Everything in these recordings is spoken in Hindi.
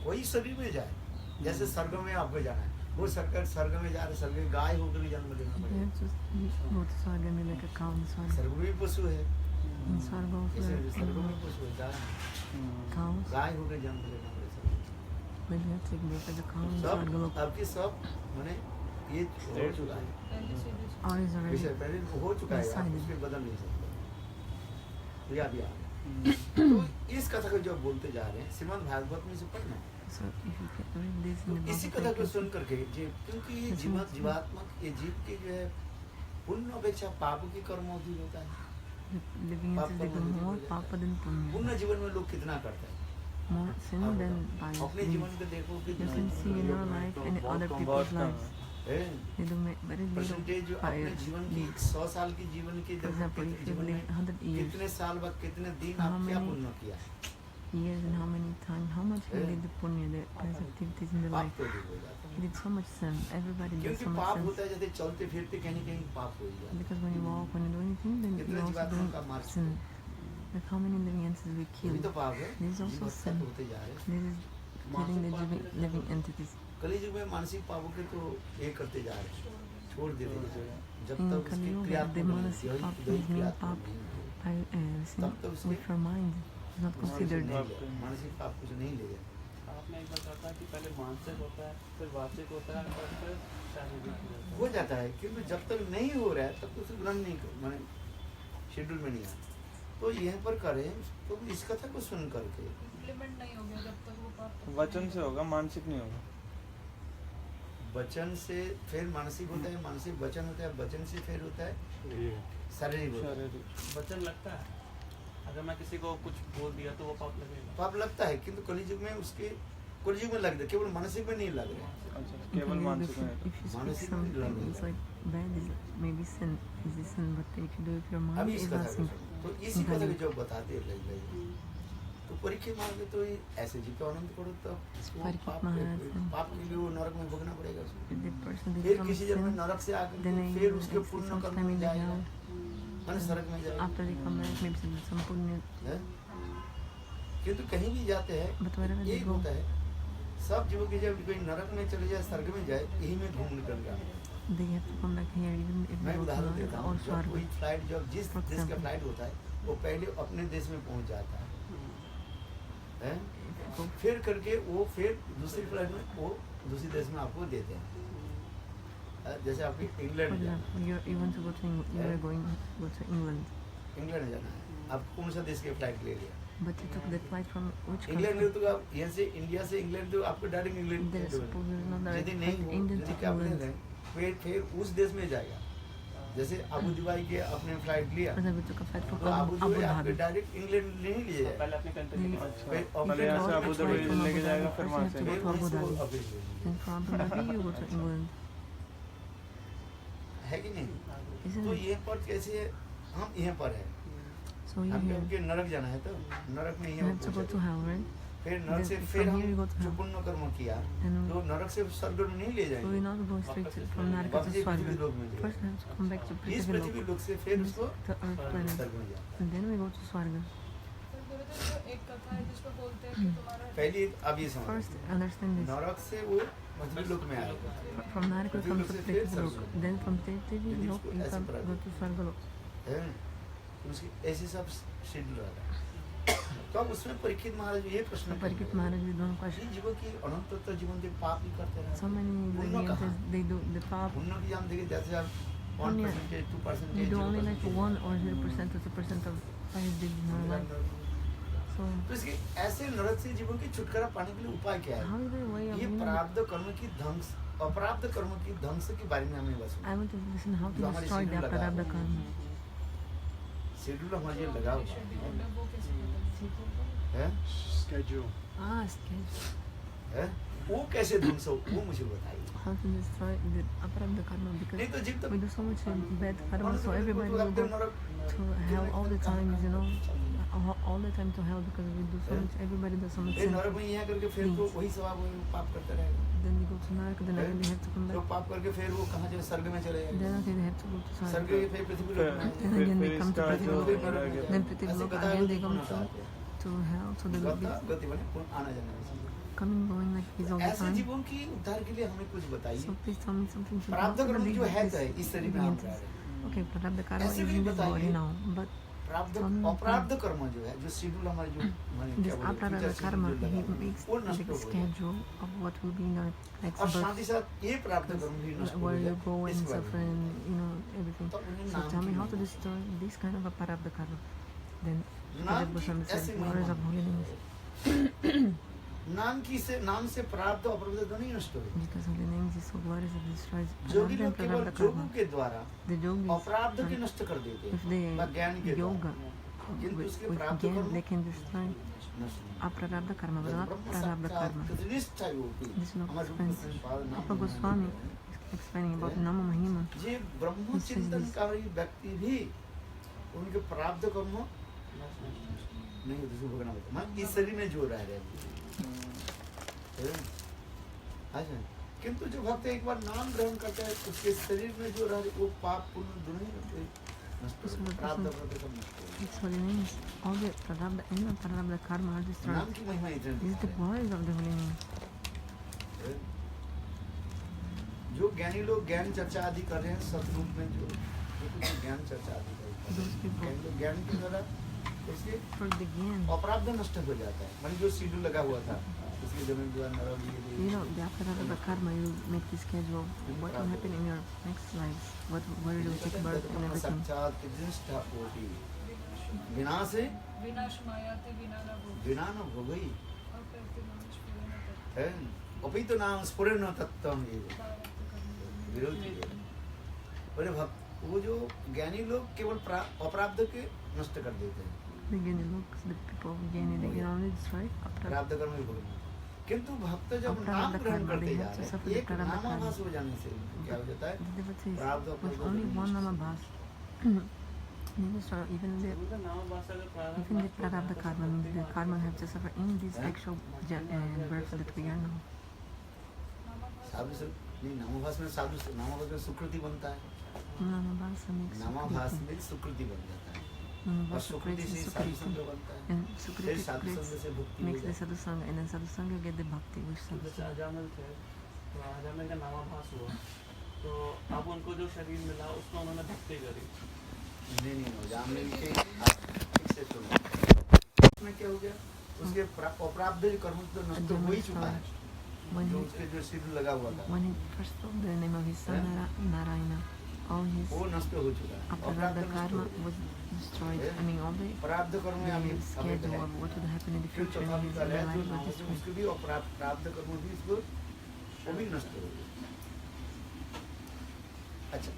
वही शरीर में जाए। जैसे स्वर्ग में आपको जाना है, वो स्वर्ग में जा रहे, स्वर्ग में गाय होकर भी जन्म लेना They पड़ेगा। have to go to Swarga and be like a cow in Swarga. स्वर्ग में भी पशु है, In Swarga also इसे there are स्वर्ग में animals, पशु है, गाय cows. गाय होकर जन्म लेना पड़ेगा। But you have to birth as a cow in सब Swarga Lok. आपकी सब माने ये हो चुका है, Or is already विषय पहले हो चुका है, आप decided. उसके बदल नहीं सकते। या भी आ गया। तो इस कथा को जो बोलते जा रहे हैं श्रीमद् भागवत में से पढ़ना है। So if you can read this तो in the इसी Bhagavad कथा को Gita, सुन करके क्योंकि ये जीवात्मक ये जीव के जो है पुण्य अपेक्षा पाप की कर्म अधिक होता है। living पाप into कर्म the अधिक more हो जाता papa है। than punya. पुण्य जीवन में लोग कितना करते हैं, More sin आप than बताओ। pious अपने deeds. जीवन को देखो कि You can see in your life and in other people's lives. They do very little percentage जो अपने pious जीवन की deeds. 100 साल की जीवन की For example, if you जीवन live में 100 years, कितने साल बाद कितने दिन How आप क्या many पुण्य किया, years and how many times, how much he did the punya, the pious activities in the पाप life. तो अधिक हो जाता है। He did so much sin. Everybody did क्योंकि so much पाप sin. होता है जैसे चलते फिरते कहीं कहीं पाप हो जाता है। Because when you walk, when you do anything, then कितने you're also जीवात्मा का doing मार्ग sin. Like how many living entities we ये kill. भी तो पाप है, This is also जीव sin. उत्पन्न होते जा रहे हैं। This is killing the living entities. कलयुग में मानसिक पापों के तो ये करते जा रहे हैं, छोड़ देते जा रहे हैं। जब In तक उसकी Kali Yuga, क्रियात्मक the नहीं manasic होती, pap वही is mean क्रियात्मक pap नहीं होती, by sin तब तो उसमें with your mind is not considered. नहीं ले, मानसिक पाप कुछ नहीं ले जाए। आपने एक बार कहा था कि पहले मानसिक होता है, फिर वाचिक होता है, और फिर शारीरिक होता है। हो जाता है क्योंकि जब तक नहीं हो रहा है तब तो उसे ग्रहण नहीं माने शेड्यूल में नहीं आता। तो यहाँ पर करें तो इस कथा को सुन करके इम्प्लीमेंट नहीं हो गया जब तक वो पाप वचन से होगा, मानसिक नहीं होगा। वचन से फिर मानसिक होता है, मानसिक वचन होता है, वचन से फिर होता है शारीरिक होता है। शारीरिक वचन लगता है, अगर मैं किसी को कुछ बोल दिया तो वो पाप लगेगा। पाप लगता है किंतु कलयुग में उसके कलयुग में लगता है, केवल मानसिक में नहीं लग रहा है। अच्छा, In केवल Kali Yuga, मानसिक में if you speak मानसिक में something, ग्रहण it's नहीं like bad, is maybe sin, is a sin, but if you do it with your mind, अभी इस it's कथा not को sin. सुनो। तो इसी कथा को जब बताते रहे तो परीक्षा मार्ग में तो ये ऐसे जी तो अनंत करो तब वो परीक्षित पाप महाराज के हैं। पाप के लिए वो नरक में भोगना पड़ेगा उसको। If the person did फिर some किसी जन्म में sin, नरक से आकर then के he फिर will उसके exist पुण्य some कर्म time में in the जाएगा, hell. मन नरक में जाएगा। After they come back, maybe some punya. है? किंतु कहीं भी जाते हैं But wherever they एक go, होता है सब जीवों के जब कोई नरक में चले जाए स्वर्ग में जाए यही में घूम निकल गया। they have to come back here, even if मैं they go to उदाहरण देता Naraka हूँ, or जब Swarga. कोई फ्लाइट जब जिस For देश का example. फ्लाइट होता है वो पहले अपने देश में पहुंच जाता है, Go फिर करके वो फिर दूसरी फ्लाइट में वो दूसरी देश में आपको देते हैं। जैसे आपकी For इंग्लैंड जाना example, you want to go to England, you are going to go to England, है, इंग्लैंड जाना है, आप कौन सा देश के फ्लाइट ले लिया? but you took the flight from which England country? में तो आप यहाँ से इंडिया से इंग्लैंड तो आपको direct England There is supposedly not direct यदि flight नहीं हो Indian यदि to क्या अपने England. रहे फिर उस देश में जाएगा। जैसे अबू दुबई के अपने फ्लाइट लिया For example, we took a flight from तो अबू Abu दुबई आपके Dhabi. डायरेक्ट इंग्लैंड नहीं लिए जाएगा। पहले अपनी कंट्री नहीं। में अच्छा, फिर पहले यहाँ से अबू धाबी From लेके Abu जाएगा, Dhabi, फिर first वहाँ you have से to go to Abu Dhabi. Office Then from Abu Dhabi, you go to England. है कि नहीं? Isn't तो it? ये पर कैसे है? हम यहाँ पर है, So you हम here, क्योंकि नरक जाना है तो नरक में you यहाँ have to go to पहुंचे। hell, right? फिर नरक से Then फिर from here you हम go to जो hell. पुण्य कर्म किया And तो नरक से स्वर्ग में नहीं ले so जाएंगे, we're not going straight to, from Naraka वापस to ये पृथ्वी Swarga. लोक में First we have to come back to इस Prithvi पृथ्वी Lok, लोक से फिर उसको the earth planet. स्वर्ग में जाता है। And then we go to Swarga. फिर गुरुदेव जो एक कथा है जिसमें बोलते हैं कि तुम्हारा पहली अब ये समझ First, understand this. नरक से वो पृथ्वी लोक में आएगा, From Naraka Prithvi comes Lok to से फिर Prithvi Lok. Swarga। Then from Prithvi यदि Lok उसको you ऐसे can पढ़ा go to Swarga Lok. है उसकी ऐसे सब शेड्यूल रहता है। तो अब उसमें परीक्षित महाराज ये प्रश्न So Parikshit Maharaj is one question. ये जीवों की अनंत जीवन के पाप ही करते So रहते many पुण्य living कहाँ? entities, they do the pap. पुण्य की हम देखें जैसे आप पुण्य, 1%, 2%, You do only like 0% 1 or 0% or 2% of pious deeds in your life. So तो इसके ऐसे नरक से जीवों की छुटकारा पाने के लिए उपाय क्या है? how is there a way of ये doing it? प्रारब्ध कर्म की ध्वंस अप्राप्त कर्म की ध्वंस के बारे में हमें बस I want to listen how जो to हमारे destroy the schedule लगा Prarabdha हुआ karma. शेड्यूल हमारे लगा हुआ शेड्यूल है वो कैसे पता है स्केड्यूल। Ah, schedule. है वो कैसे ध्वंस हो वो मुझे बताइए। How to destroy the Prarabdha karma, because नहीं तो जीव तो we do so much bad karma, so everybody will go to hell all the time, you know, all the time to hell because we do so much, everybody does so much ये sin. नरक में यहाँ करके फिर तो वही स्वभाव वही पाप करते रहेगा। Then we go to Naraka, then again they have to come तो back. पाप करके फिर वो कहाँ जाए स्वर्ग में चले Then जाएंगे। again they have to go to स्वर्ग Swarga. के फिर पृथ्वी लोक में Then again they come to इसका Prithvi जो Lok. Then Prithvi ऐसे Lok कथा again they come पूर्ण to hell, to the गति बने आना जाना है। coming going like this all the ऐसे time. जीवों की उद्धार के लिए हमें कुछ बताइए। So please tell me something to प्रारब्ध help कर्म me जो है live तो है, this इस शरीर में हम रह experience. रहे हैं। Okay, Prarabdha karma ऐसे is भी in this body बताइए। now, but प्रारब्ध Tell me अपराब्ध कर्म जो है, जो शेड्यूल हमारे जो माने this क्या बोले, aprarabdha future karma, schedule he लगा हुआ है, makes वो नष्ट the हो जाए। schedule of what will be in our next और birth. साथ ही साथ ये प्रारब्ध कर्म भी नष्ट हो Where you जाए, go and इसके बारे suffer में। and you know everything. तो उन्हें So नाम tell me की how to महिमा। destroy this kind of a parabdha karma. Then नाम Sukadeva की Goswami said, ऐसी "Glories महिमा of holy names." नाम से प्रारब्ध और अपराब्ध दोनों ही नष्ट हो गए। Because holy names is so glorious it destroys Jogi parabdha लोग and केवल prarabdha जोगों karma. के द्वारा The yogis, अपराब्ध के नष्ट कर देते if हैं, they ज्ञान के yoga द्वारा। किंतु with उसके प्रारब्ध ज्ञान, कर्म they can destroy नष्ट नहीं। aprarabdha karma, but not Brahma prarabdha साक्षात karma. प्रतिष्ठा योगी, This is not हमारे रूप explained. में पाद नाम Rupa Goswami is explaining about Nama Mahima. ये ब्रह्म चिंतनकारी व्यक्ति भी उनके प्रारब्ध कर्म नहीं होते, शुभ करना होता है। इस शरीर में जो रह रहे हैं। अच्छा, किंतु जो भक्त एक बार नाम ग्रहण करता है, उसके शरीर में जो रह रहे वो पाप पुण्य दोनों ही नष्ट हो जाते हैं। प्रारब्ध अपराध सब नष्ट हो जाते Its holy names, all the prarabdha and the prarabdha karma are हैं। destroyed. नाम की महिमा इतनी This is the glories of the holy name. जो ज्ञानी लोग ज्ञान चर्चा आदि कर रहे हैं सतरूप में, जो कुछ ज्ञान चर्चा आदि कर रहे Those people, हैं, ज्ञान के द्वारा उसके for the gain, अपराध नष्ट हो जाता है। मान जो शेड्यूल लगा हुआ था, उसके जमीन द्वारा नरक you know, the prarabdha karma, you make the schedule of what will happen in your next lives, where you will take birth and everything. साक्षात प्रतिष्ठा कोटि बिना से विनाश माया ते विना न भोग बिना न हो गई और प्रति मनुष्य पूर्ण तत्व है। अभी तो नाम स्फुरन तत्वम ये प्रारब्ध कर्म विरोधी है। बोले भक्त वो जो ज्ञानी लोग केवल अपराध के नष्ट कर देते हैं, The Gyani looks, the people of Gyani, they can only destroy aprarabdha. प्रारब्ध कर्म ही भोगना। किंतु भक्त जब अपराध नाम ग्रहण कर्म, करते they जा have to रहे suffer हैं, the एक प्रारब्ध कर्म. नामाभास हो जाने से क्या हो जाता है? The devotee प्रारब्ध with अपराध only दोनों one नष्ट हो namabhas, they destroy even the उनका नाम भाषा का प्रारंभ even the prarabdha karma, means the karma have to suffer in this actual birth that we are now. साधु से नहीं, नामाभास में साधु नामाभास में सुकृति बनता है, Namabhasa makes नामाभास sukriti. में सुकृति बन जाता है, और Namabhasa सुकृति creates से the साधु sukriti. संग बनता है, And फिर sukriti साधु creates, संग से भक्ति हो makes the जाती है। sadhusanga, and then sadhusanga get the bhakti, which जैसे sadhusanga. अजामिल थे, तो अजामिल का नामाभास हुआ, तो अब उनको जो शरीर मिला उसमें उन्होंने भक्ति करी। नहीं हो जामने के आप ठीक से सुनो। इसमें क्या हो गया? उसके अपराध कर्म तो नष्ट हो ही चुका है, When जो he, उसके जो शेड्यूल लगा हुआ था when he first told the name of his son Narayana, all his वो नष्ट हो चुका है। aprarabdha karma was destroyed. I mean, all the प्रारब्ध कर्म में अभी schedule of what would happen in the फिर future चौथा in भी his कर रहा है, life जो was नाम destroyed. उसके भी प्रारब्ध कर्म भी इसको वो भी नष्ट हो गए। अच्छा,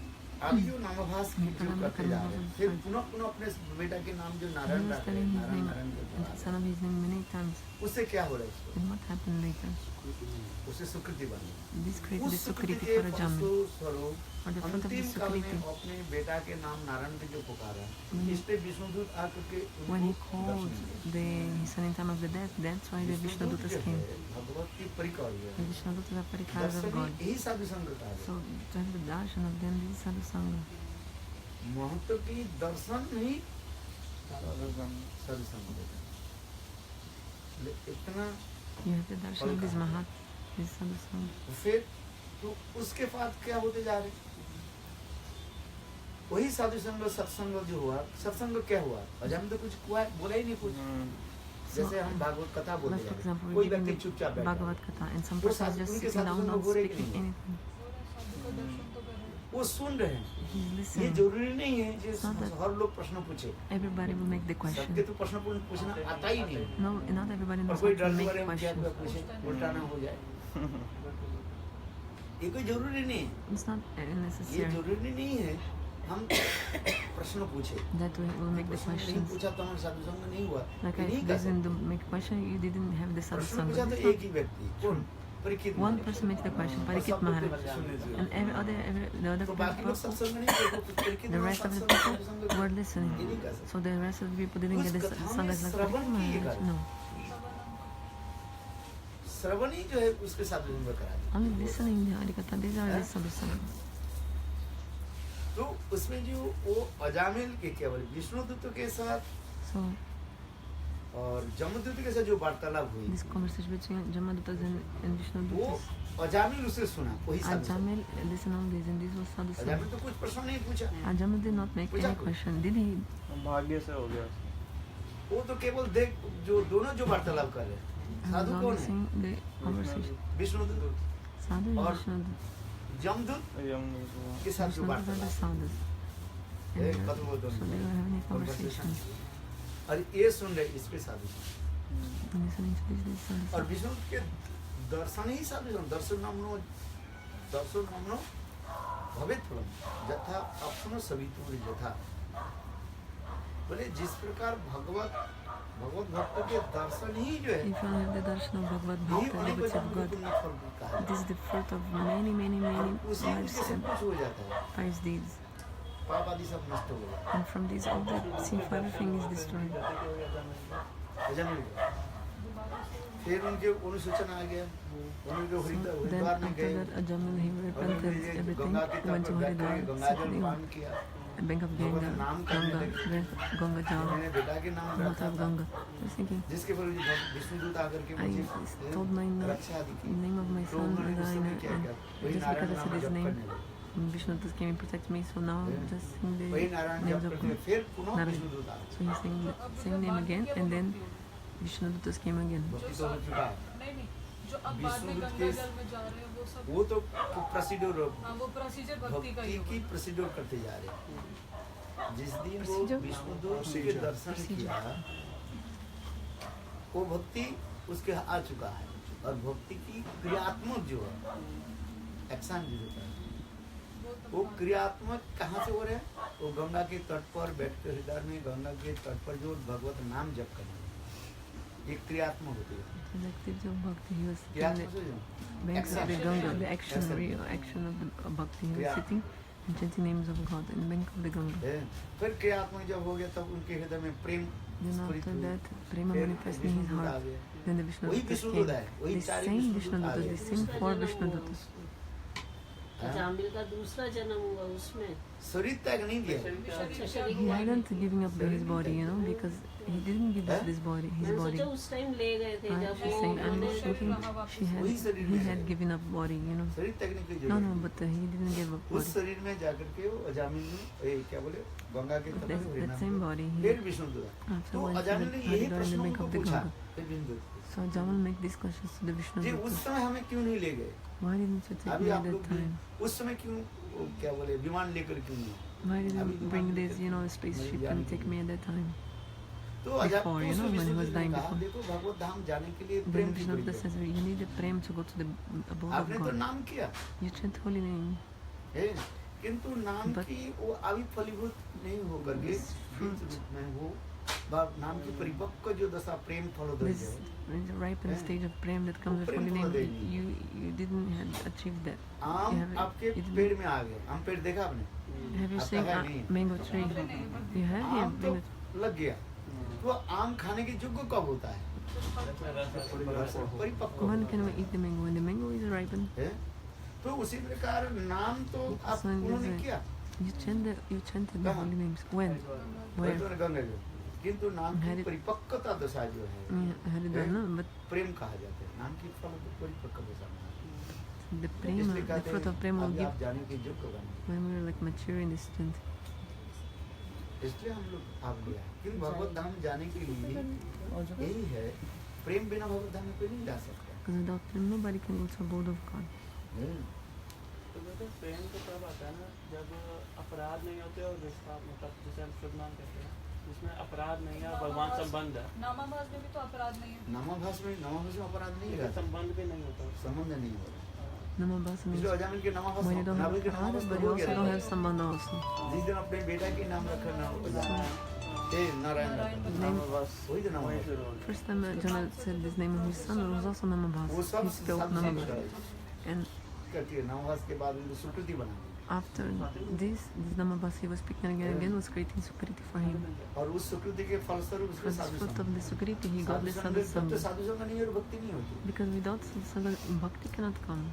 अब जो नामाभास की जो करते जा रहे हैं, फिर पुनः पुनः अपने बेटा के नाम जो He नारायण was रख रहे telling हैं, his name, नारायण के and the son of his name many times. उससे क्या हो रहा है? इसको Then what happened later? उससे सुकृति बन गई। This created उस the सुकृति sukriti के for a Jamin. फलस्वरूप For the fruit of the अंतिम काल में sukriti, अपने बेटा के नाम नारायण के जो पुकारा, Mm. इस पे विष्णुदूत आकर के when he उनको called दर्शन दिए। his son in time of the death, that's why the Vishnudoot Vishnudutas जो came. है, भगवत की परिकर The है। Vishnudutas are parikaras of Darshan God. यही साधु संग का है। So to have the darshan of them, this is sadhusanga. महत्व की दर्शन ही साधु संग देता है। इतना You have the darshan of this mahat, this sadhusanga. फिर तो उसके बाद क्या होते जा रहे? वही साधु संग सत्संग जो हुआ, सत्संग क्या हुआ? अजम तो कुछ हुआ बोला ही नहीं कुछ। जैसे हम भागवत कथा बोलते Like for हैं, example, कोई we're व्यक्ति giving चुपचाप the बैठा है। Bhagavad Katha, and some वो person is साधु- just उनके sitting down, साधु not संग हो रहे कि speaking नहीं? anything. साधु का दर्शन तो करें वो सुन रहे हैं। He's ये listening. जरूरी नहीं है कि It's not that- हर लोग प्रश्न पूछे। Everybody will make the सबके question. तो प्रश्न पूछना आता ही नहीं। No, not everybody और knows कोई how डर to के make बारे में क्या questions. पूछे, उल्टा ना हो जाए। ये कोई जरूरी नहीं है। It's not ये necessary जरूरी नहीं है हम प्रश्न पूछे। that we will make the प्रश्न नहीं questions. पूछा तो हमारे साधु संग नहीं हुआ। Like ये if नहीं you कर सकते। didn't make a question, you didn't have the प्रश्न sadhusanga. पूछा तो It's एक not- ही व्यक्ति कौन? Parikshit One Maharaj. person makes the question, और Parikit सब लोग Maharaj. सुनने से And the other तो बाकी लोग people, सत्संग नहीं करते, तो Parikshit the Maharaj rest of the सत्संग people सत्संग were ये नहीं listening. कर सकते। So the rest of the people didn't उस get the कथा में sangat like श्रवण Parikit की ये Maharaj. गाली। No, श्रवण ही जो है उसके साथ संग करा दिया। only listening the Harikatha. These are the sadhusanga. तो उसमें जो वो अजामिल के केवल विष्णुदूत के साथ So और जमदूत के साथ जो वार्तालाप हुई This conversation between Jamadutas and वो Vishnudutas. अजामिल उसे सुना, वही साधु सुना। Ajamil listened all this, and this was Sadhu Sangha. Ajamil तो कुछ प्रश्न नहीं पूछा, Ajamil did not make any question, did he? भाग्य से हो गया वो तो केवल देख जो दोनों जो वार्तालाप कर रहे हैं, He was साधु कौन only है? seeing the conversation. Vishnudoot, Sadhu and और Vishnudutas. जमदूत यम के साथ जो Vishnudutas are the वार्तालाप, sadhus. एक And, कथोपकथन, so they were having a conversation। conversation. और ये सुन रहे इस पे साधु सुन। And listening to this sadhu. और विष्णु के दर्शन ही साधु सुन, दर्शन नामनो भवित फलम यथा अपनो सवितुर यथा। बोले जिस प्रकार भगवत भक्त के दर्शन ही जो है If you have the darshan of Bhagavad यही Bhakta, अनेक devotees of जन्मों God, के पुण्य फल का है। this is the fruit of many और उसी lives से and कुछ हो जाता है, pious deeds. पाप आदि सब नष्ट हो गया। And from these, all the sinful everything is destroyed. Ajamil को। फिर उनके अनुसूचना आ गया, उनके Then हरिद्वार में after गए, that, Ajamil, he repented everything, Ganga के went तट to पर बैठ Haridwar, कर गंगा जल sitting पान on किया, the bank of भगवान Ganga, नाम करने Ganga, लगे। drank Ganga Jal, मैंने बेटा के नाम water रखा of था, Ganga. I was thinking, जिसके पर विष्णुदूत आकर के I मुझे told my रक्षा दी की। name of my तो son उन्होंने उस समय Narayana, क्या किया? वही and just Narayan because I नाम said his जप name, करने लगे। Vishnudutas came and protect me, so now just sing the वही नारायण names जप of करते God. फिर पुनः Narayan. विष्णुदूत आए। So he sang the same name again, and then Vishnudutas came again. भक्ति तो हो चुका है। नहीं जो अब बाद में विष्णुदूत गंगा के- जल में जा रहे हैं वो सब वो तो प्रोसीड्यूर हाँ वो प्रोसीजर भक्ति का ही भक्ति की होगा। प्रोसीड्यूर करते जा रहे हैं। जिस दिन वो Procedure? विष्णुदूत के दर्शन किया, वो भक्ति उसके आ चुका है और भक्ति की क्रियात्मक जो है, एक्शन जो होता है, वो क्रियात्मक कहाँ से हो रहा है? वो गंगा के तट पर बैठ कर हृदय में गंगा के तट पर जो भगवत नाम जप करना, ये क्रियात्मक होती है। The activity of bhakti, he was sitting क्रियात्मक in से जो the banks of the Ganga, the action, real action of the bhakti. He was Yeah. sitting and chanting names of God in the bank of the Ganga. है। फिर क्रियात्मक जब हो गया तब उनके हृदय में प्रेम Then स्फुरित after हुई। that, Prema फिर manifested in his Vishnudoot uh heart. गए। Then the वही Vishnudutas विष्णुदूत came. है, वही The चार same विष्णुदूत आ Vishnudutas, गए। the same four Vishnudutas. Ajamil का दूसरा जन्म हुआ उसमें शरीर त्याग नहीं दिया, अच्छा शरीर He hadn't given up his body, because he didn't give up this body, his मैंने body. सोचा उस टाइम ले गए थे I'm जब just वो saying, I'm उन्होंने not looking, वही शरीर he में had है। given up body, शरीर त्यागने की No, जरूरत no, but he didn't give up उस body. शरीर में जाकर के वो अजामिल ने क्या बोले गंगा के तट That, पर that same body, he फिर विष्णुदूत आए। after तो went to अजामिल the ने यही Haridwar in the प्रश्न bank उनको of the पूछा, Ganga. फिर Vishnudoot So Jamal make these questions to the ji Vishnudutas. उस समय हमें क्यों नहीं ले गए? Why didn't you take अभी me आप at लोग that time? उस समय क्यों वो क्या बोले विमान लेकर क्यों नहीं? Why didn't अभी you bring this, spaceship and take me at that time? तो अजामिल Before, तो उसको when he was विष्णुदूत ने dying कहा before. देखो भगवत धाम जाने के लिए Then प्रेम की Vishnudutas जरूरत says, है। you need a prem to go to the abode of आपने तो God. नाम किया You chant holy name. है, किंतु नाम But- की वो अभी फलीभूत नहीं होकर के This fruit- बीज रूप में वो नाम की परिपक्व जो दशा प्रेम फलोदय This है। is the ripened Yeah. stage of prem that comes with Prem holy name. Pradeni. You didn't have achieved that. आम Yeah, आपके it didn't- पेड़ में आ गए, आम पेड़ देखा आपने? Have you आपका seen है नहीं। mango tree? You have here आम तो mango. लग गया, तो आम खाने के योग्य कब होता है? परिपक्व When होता can we eat the mango? When the mango is ripened, है। तो उसी प्रकार नाम तो आप So in उन्होंने this- किया, you chanted the कहाँ? holy names. When? वही Where? तो गंगा जो, किंतु नाम की हरि- परिपक्वता दशा जो है Haridwar, no, but प्रेम कहा जाता है, नाम की फल परिपक्व दशा में। the इसलिए prema, the कहते fruit of हैं, prema will अभी give आप जाने के योग्य बने। when we are like mature in this strength. इसलिए हम लोग आप लिया, क्योंकि भगवत धाम जाने के लिए यही है, प्रेम बिना भगवत धाम में कोई नहीं जा सकता। Because without prem, nobody can go to abode of God. तो कहते हैं प्रेम तो तब आता है ना जब अपराध नहीं होते और रिश्ता मतलब जैसे हम शुभ नाम कहते हैं जिसमें अपराध नहीं है भगवान संबंध है नामाभास में भी तो अपराध नहीं है। नामाभास में अपराध नहीं रहता, संबंध भी नहीं होता संबंध नहीं हो रहा। Namabhasa means इसलिए अजामिल के नामाभास when you don't have नाभिक के prana, नामाभास but तो you हो also गया don't था। have sambandha also. जिस दिन अपने बेटा के नाम रखा ना नारायण रखा, Name, वही तो नामाभास। first time Jamal said this name of his son, it was also वो Namabhasa. सब He spelled सब Namabhasa. सीख And करती है, नामाभास के बाद उनको सुकृति बना after this Namabhasa he was speaking again was creating Sukriti for him. और उस सुकृति के फलस्वरूप उसको For the साधु fruit संग, of the Sukriti he got Sadhu the संग Sadhu तब तो Sangha. साधु संग नहीं और भक्ति नहीं होती। Because without Sadhu Sangha, bhakti cannot come.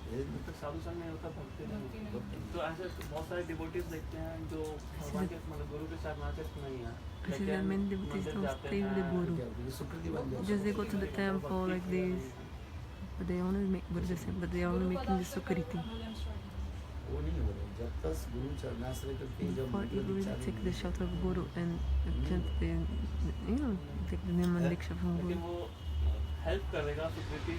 तो साधु संग नहीं होता भक्ति नहीं भक्ति नहीं होती। तो ऐसे बहुत सारे डिवोटीज देखते हैं जो भगवान के मतलब गुरु के साथ नाचक नहीं है, I see that many devotees मंदिर don't जाते stay with the हैं, guru. क्या बोले, सुकृति बन जाए। Just they go to the temple like this, but they only make Buddhism, but they are only making the sukriti. वो नहीं हो रहा जब तक गुरु चरणाश्रय करके जब Or मंत्र you really Diksha take the लेंगे, shelter of Guru and chant the, take the Niman Diksha from लेकिन Guru. वो हेल्प करेगा सुकृति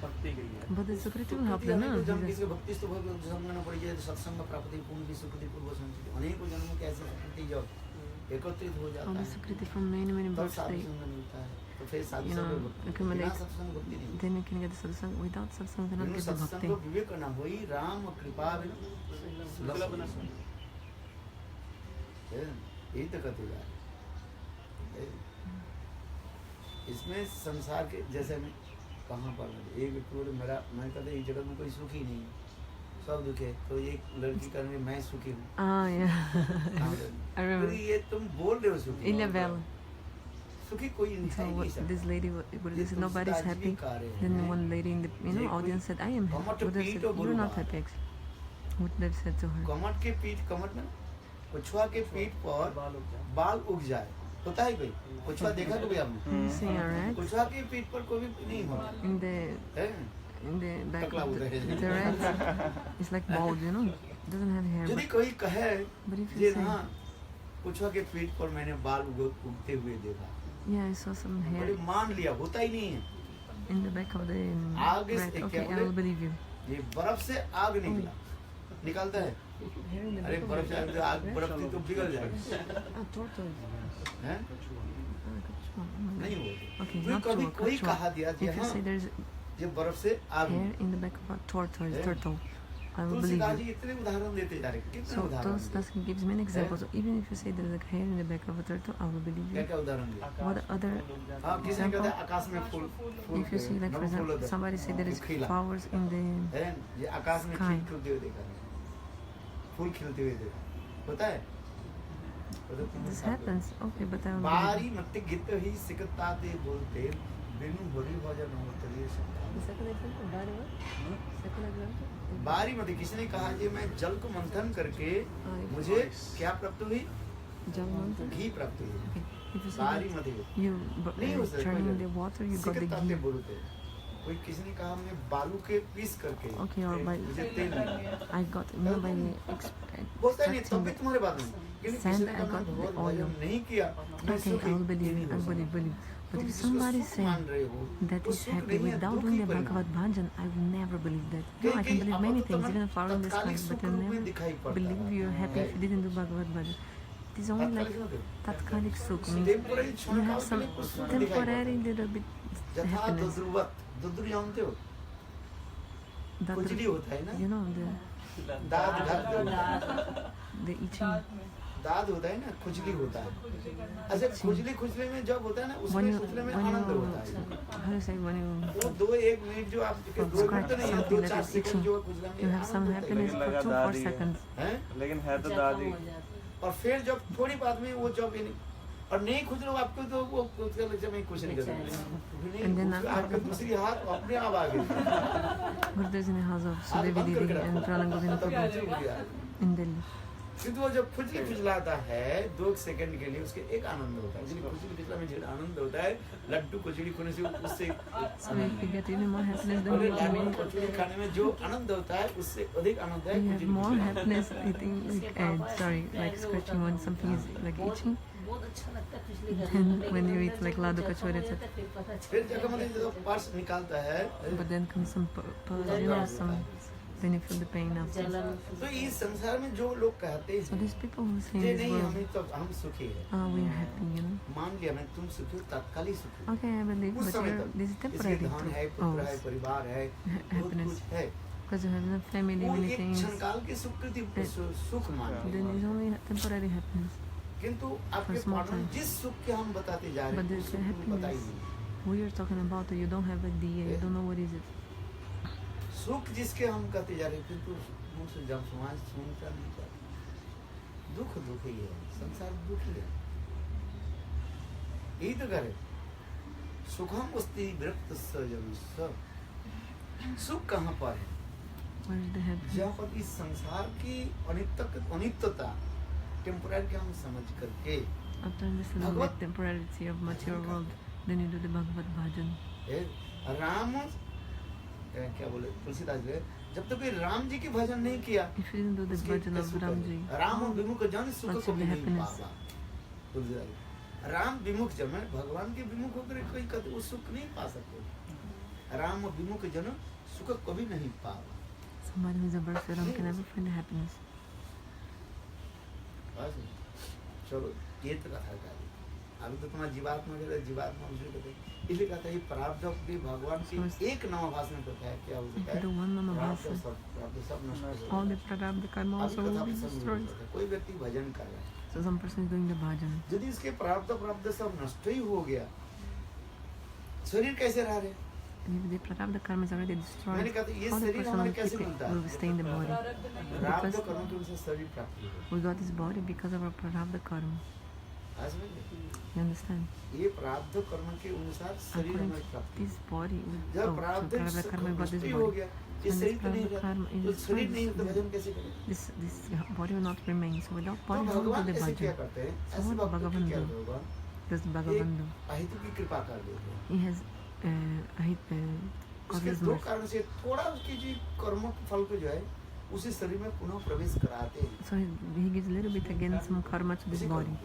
भक्ति के लिए। But the sukriti will help Sukriti them, अनेकों जन्म no? किसी भक्ति स्तुभ संग न पड़ जाए तो सत्संग प्राप्ति पूर्ण की सुकृति पूर्व संचित अनेकों जन्मों के ऐसे सुकृति जब एकत्रित हो All जाता the है sukriti from many तब births, साधु they, संग मिलता है तो फिर साधु you संग know, भक्ति accumulate. बिना सत्संग भक्ति नहीं Then you can get the satsang. Without satsang, you cannot बिनु get the सत्संग bhakti. को विवेक न होई राम कृपा बिनु शुक्ला बना सुन। यही तो कहते जा रहे हैं। इसमें संसार के जैसे मैं कहाँ पर एक व्यक्ति बोले मेरा मैं कहते इस जगत में कोई सुखी नहीं है, सब दुख है, तो एक लड़की कहने मैं सुखी हूँ। Ah, yeah. कहाँ पर? I remember. फिर ये तुम बोल रहे हो सुखी, Ilya Bell. सुखी कोई So इंसान नहीं what सकता। this lady, what ये they said, तो nobody's उसका happy. आजीविका है। Then one lady in the ये कोई audience said, I am happy. कमर तो Buddha पीठ said, और you're not बोलूँगा। happy actually. What they said to her. कमर के पीठ, कमर में कछुआ के पीठ पर बाल उग जाए। बाल उग जाए, होता है कोई? कछुआ देखा कभी आपने? You see, alright? कछुआ के पीठ पर कोई भी नहीं होता In the है। back टकला of होता है। the rat, it's like bald, you know. Doesn't have hair. यदि कोई कहे But if ये you say, हाँ कछुआ के पीठ पर मैंने बाल उगते हुए देखा, yeah, I saw some बड़े hair मान लिया, होता ही नहीं है। in the back of the आगे से rat. क्या Okay, I बोले? will believe you. ये बर्फ से आग निकला, निकलता है। Hair in the अरे back of बर्फ से the आग बर्फ थी तो पिघल जाएगी, tortoise. हैं? Kachua. नहीं होता। Okay, कोई not कभी true. कोई कहा दिया If कि you हाँ say there's ये बर्फ से आग hair निकली। in the back of a tortoise, Yeah. turtle, I will believe Tulsidas ji you. इतने उदाहरण देते जा रहे हैं, कितने So उदाहरण those दिए? that gives many examples. So even if you say there's like hair in the back of a turtle, I will believe क्या you. क्या उदाहरण दिए? What other हाँ किसी ने कहता है आकाश में फूल फूल if you see like for example somebody say there is खिला flowers in the है, ये आकाश में Sky. खिलते हुए देखा, फूल खिलते हुए देखा, होता है? तो तुम this बता दो। happens. Okay, but I will बारी believe मत गित ही सिकता ते बोलते बिनु होरी भजन होते ये सब। you. The second example, body what? Second example? बारी मत किसी ने कहा जी मैं जल को मंथन करके मुझे क्या प्राप्त हुई? Jal mantra. घी प्राप्त हुई। Okay. If you say बारी that मत ही you नहीं हो सकता turning कोई the water, you got the सिकता ते ghee. बोलते। कोई किसी ने कहा मैं बालू के पीस करके Okay, or by मुझे तेल मिला। I got by the होता नहीं तब भी extracting तुम्हारे बात में क्योंकि Sand, किसी ने I कहा मैं got the भगवत oil. भजन नहीं किया मैं Okay, सुखी I will believe ये you. नहीं I हो will सकता। believe. But तुम if जिसको somebody सुख say मान रहे हो that वो is सुख happy नहीं है, without दुख doing ही the परिणाम। Bhagavad Bhajan, I will never believe that. No, I कई can believe many things, even following this तत्कालिक kind, but सुख I रूप में never दिखाई पड़ता believe है। you're happy if you didn't do Bhagavad Bhajan. It is only like tatkalik sukh means temporary you क्षण have काल के some लिए कुछ सुख दिखाई पड़ता temporary है। little bit जथा happiness. दुद्रुवत दुद्रु जानते हो That खुजली होता है ना you know दाद the itching. दाद होता है ना खुजली होता है अच्छा खुजली खुजली में जब होता है ना When उसमें you खुजली में when आनंद you होता है how do you say when you वो दो एक मिनट जो आप दो मिनट तो नहीं है दो something that चार is सेकंड itching, जो खुजला में you have some आनंद होता है। happiness for 2-4 seconds. हैं? लेकिन है तो जख्म दादी हो जाता है। और फिर जब थोड़ी बाद में वो जब और नहीं खुद लो आपको तो वो उसका लग मैं कुछ नहीं कर And सकता then आपका दूसरी हाथ अपने आप आ गई Gurudev in the house of Sudevi Didi and Pranam Govinda तब Prabhu दूसरी हो गया in Delhi. क्योंकि वो जब खुजली खुजलाता है 2 सेकंड के लिए उसके एक आनंद होता है इसलिए खुजली खुजला में जो आनंद होता है लड्डू कचौड़ी खाने से उससे So if you get even more happiness than अरे you लड्डू can कचौड़ी खाने में जो आनंद होता है उससे अधिक आनंद है you have खुजली more खुजला। happiness eating like scratching when something is like itching बहुत अच्छा लगता है पिछली than when you eat like ladu kachori etc. फिर जगह मतलब जब पर्स निकालता है But then comes some some then you feel the pain after. जलन तो इस संसार में जो लोग कहते So हैं these people who say ये in this नहीं world, हमें तो हम सुखी है we are happy, you know. मान लिया मैं तुम सुखी हो तात्कालिक सुखी हो। Okay, I believe, उस but समय you're, तक this is इसके temporary धन है too. पुत्र है परिवार है बहुत happiness. कुछ है Because you have enough family, वो many एक things. क्षणकाल की सुकृति सुख मान Then it's only temporary happiness. किंतु आपके For small पालन time. जिस सुख के हम बताते जा रहे But हैं there's उस सुख में happiness. बताई नहीं Who you're talking about, you don't have idea, you don't know what is it. सुख जिसके हम कहते जा रहे हैं किंतु मुंह से जब समाज सुनता नहीं जाता दुख दुख ही है संसार दुख ही है यही तो करे सुखम उस्ती विरक्त सब सुख कहाँ पर है Where is the happiness? जहाँ पर इस संसार की अनित्यता टेम्पोररी के हम समझ करके After understanding the Bhagavad- temporality of material world, then you do the Bhagavad Bhajan. Ram क्या बोले तुलसीदास जी, जब तक कोई राम जी की भजन नहीं किया If you didn't do the उसके bhajan of सुख Ram है। Ji, राम विमुख जन सुख What's को the भी नहीं happiness? पावा। तुलसीदास जी, राम विमुख जन भगवान के विमुख होकर कोई कभी वो सुख नहीं पा सकते। राम विमुख जन सुख कभी नहीं पावा। somebody who is averse to Ram can never find the happiness. बस चलो ये तो कथा का अभी तो तुम्हारा जीवात्मा जो है जीवात्मा उसे कहते हैं। इसलिए कहता है ये प्रारब्ध भी भगवान की एक नामाभास में होता है। क्या होता If you है do one प्रारब्ध Namabhasa, सब नष्ट हो all जाता the prarabdha karma है। also अभी will कथा be प्रसंग destroyed. होता है। कोई व्यक्ति भजन कर रहा है, So some person is doing the bhajan. यदि इसके प्रारब्ध सब नष्ट ही हो गया, शरीर कैसे रह रहे? And if the prarabdha karma is already मैंने destroyed, कहा था ये how the शरीर person हमारे will कैसे keep मिलता it, है? will stay in the body. प्रारब्ध नहीं प्रारब्ध Because कर्म के उनसे शरीर प्राप्ति हो। we got this body because of our prarabdha karma. आज में You understand? ये प्रारब्ध कर्म के अनुसार शरीर According हमें to प्राप्त this body, जब so प्रारब्ध prarabdha karma we got नष्ट this ही हो body. गया, ये When शरीर this तो नहीं prarabdha रहता, karma तो is शरीर नहीं है तो destroyed, भजन कैसे करें? this body will not remain. So without तो body, how will भगवान do the ऐसे क्या bhajan? करते हैं? So ऐसे what भक्तों की क्या Bhagavan do? होगा? Does Bhagavan do? अहितु की कृपा कर देते हैं। He has उसके causes दो mercy. कारण से थोड़ा उसकी जो कर्मों के फल को जो है उसी शरीर में पुनः प्रवेश कराते हैं। So he gives a little bit again some karma to this इसी body.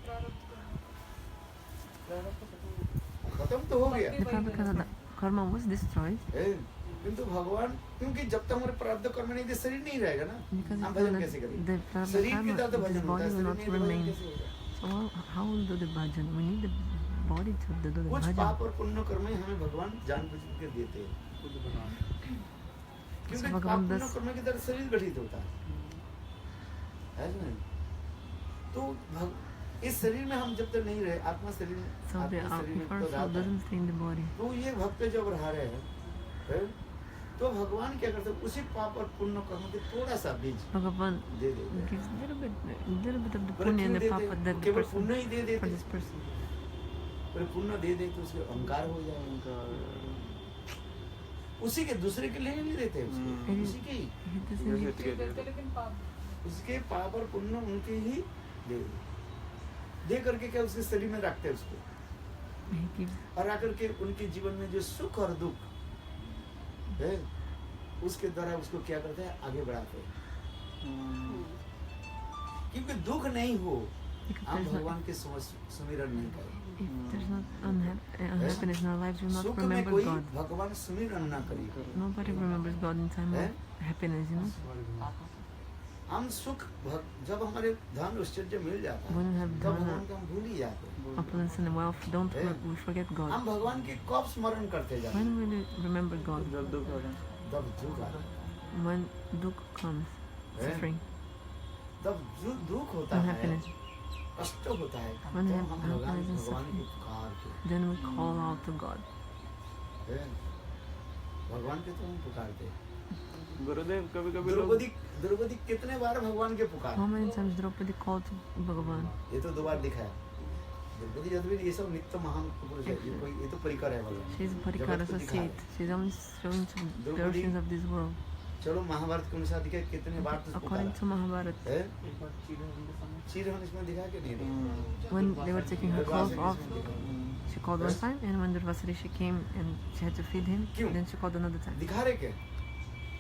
कर्म खत्म तो हो गया The prarabdha karma was destroyed है, किंतु भगवान क्योंकि जब तक हमारे प्रारब्ध कर्म नहीं थे शरीर नहीं रहेगा ना, because हम it's भजन not कैसे करेंगे? the prarabdha शरीर के karma, तरह तो this भजन होता body है, will शरीर not नहीं तो भजन remain. कैसे होगा? So how will do the bhajan? We need the body to do the कुछ bhajan. पाप और पुण्य कर्म ही हमें भगवान जानबूझ के देते हैं, खुद बना क्योंकि So पाप भगवान पुण्य दस- कर्म की तरह शरीर गठित होता है कि नहीं? तो इस शरीर में हम जब तक नहीं रहे, आत्मा शरीर So the आत्मा शरीर में if our तो soul रहता है। doesn't stay in the body, तो ये भक्त जब रह रहे हैं, तो भगवान क्या करते हैं? उसी पाप और पुण्य कर्म के थोड़ा सा बीज Bhagavan दे देते हैं। gives a little bit of the बोले punya and क्यों the देते papa हैं? that the केवल person पुण्य ही दे for देते this person. बोले पुण्य दे दे तो उसके अहंकार हो जाएगा। उसी के दूसरे के लिए नहीं देते उसके, हम्म। उसी के ही He doesn't give ये देते लेकिन पाप उसके पाप और पुण्य उनके ही दे करके क्या उसके शरीर में रखते हैं उसको, he gives और आकर के उनके जीवन में जो सुख और दुख है उसके द्वारा उसको क्या करते हैं? आगे बढ़ाते हैं। क्योंकि दुख नहीं हो because हम there's not, भगवान के सुमिरन नहीं करें। if there's not unhappiness in our lives, we will not सुख में remember कोई God. भगवान सुमिरन ना करिए। Nobody remembers God in time Eh? of happiness, you know. हम सुख जब हमारे धन ऐश्वर्य मिल जाता है When we have तब dhana, भगवान को हम भूल ही जाते हैं। opulence and wealth, don't Eh? we forget God. हम भगवान के कब स्मरण करते जाते हैं? When will we remember God? जब दुख हो जाए तब दुख आता है। When dukh comes, Eh? suffering, तब जो दुख होता है, unhappiness, कष्ट होता है, When तो we have हम भगवान unpleasant भगवान suffering. को पुकारते then we call out to God. हैं। भगवान के तो हम पुकारते हैं। गुरुदेव कभी कभी लोग द्रौपदी कितने बार भगवान के पुकार? How many times Draupadi called to Bhagavan? ये तो 2 बार दिखाया। द्रौपदी यदि ये सब नित्य महान पुरुष है, ये तो परिकर है भगवान। She's Parikar जगत को दिखाया। associate. She's only showing some Draupadi- versions of this world. चलो महाभारत के अनुसार दिखाया कितने बार तो According पुकारा to Mahabharata, है? एक बार चीरहरण के समय चीरहरण इसमें दिखा के नहीं दिखा? when they were taking her clothes दरवाजे off, इसमें दिखा। she called one time, and when Durvasarishi came and she had to feed him, क्यों? then she called another time. दिखा रहे क्या?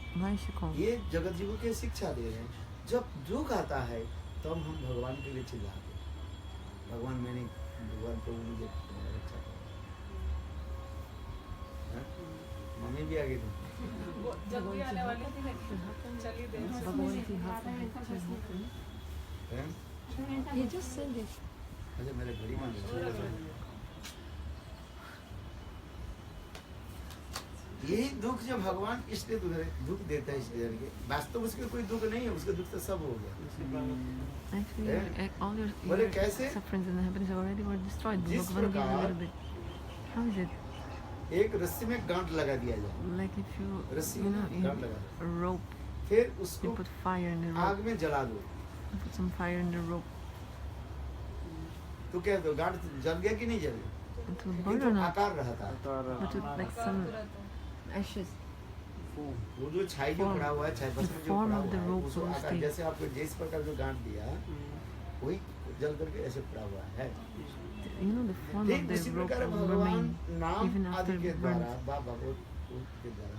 Why she called? ये जगत जीवों की शिक्षा दे रहे हैं। जब दुख आता है तब हम भगवान के लिए चिल्लाते हैं, भगवान मैंने भगवान को मुझे रक्षा करो। हैं? मम्मी भी आ गई थी। वो जब भी आने वाली थी लेकिन चली देर से। हैं? He just said it. अच्छा मेरे घड़ी मान यही दुख जो भगवान इसलिए दुख देता है इसलिए के वास्तव उसके कोई दुख नहीं है, उसका दुख तो सब हो गया। Actually, Eh? all बोले your कैसे? sufferings and happiness already were destroyed. But जिस Bhagavan gave you a प्रकार- little bit. How is it? एक रस्सी में गांठ लगा दिया जाए, Like if you, रस्सी you know, में you गांठ लगा have दो, a rope, फिर you उसको put fire in the आग rope, में जला दो, you put some fire in the rope, तो क्या दो गांठ जल गया कि नहीं जल गया? it will लेकिन burn जो or not? आकार रहता है, But with like आकार some तो रहता है। ashes, वो जो छाई जो Form- पड़ा हुआ है, छाई the बस में जो form पड़ा of the हुआ है, rope उसको will आकार stay. जैसे आपको जिस प्रकार जो गांठ दिया वही जल करके ऐसे पड़ा हुआ है। You know, the form ठीक of the इसी rope प्रकार will भगवान remain नाम even आदि after के burnt. द्वारा भागवत के द्वारा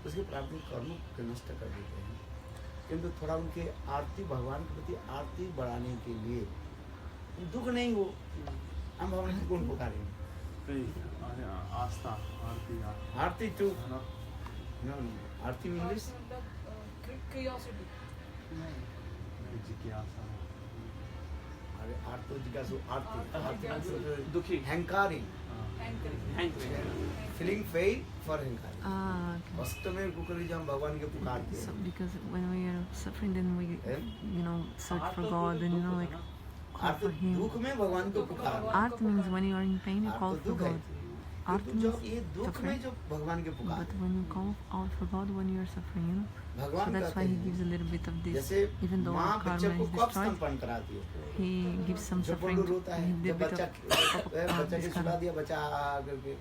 उसके प्राप्ति कर्म को नष्ट कर देते हैं, किंतु थोड़ा उनके आरती भगवान के प्रति आरती बढ़ाने के लिए दुख नहीं हो, हम भगवान को कौन पुकारें? आस्था आरती आरती टू आरती में इंग्लिश क्यूरियोसिटी जिज्ञासा अरे आरतो जिज्ञासु आरती दुखी हंकारी एंकरिंग फीलिंग फेल फॉर हंकारी Ah, okay. वास्तव में कुकरी जब हम भगवान के पुकारते So हैं because when we are suffering, then we, Eh? you know, search for God and, you know, like call आरत for Him. दुख में भगवान को पुकार Art means when you are in pain, you call आरत for दुख है, God. Art किंतु जब means ये दुख में suffering. जो भगवान के पुकार But when you call out for God when you are suffering, you know, so भगवान that's why कहते He gives a हैं little bit of this. जैसे Even though माँ our बच्चे karma को is कब destroyed, स्तनपान कराती है, He gives some जब suffering. बंडू रोता है, He जब gives a बच्चा bit of बच्चा के this सुला kind of. दिया, बच्चा आ करके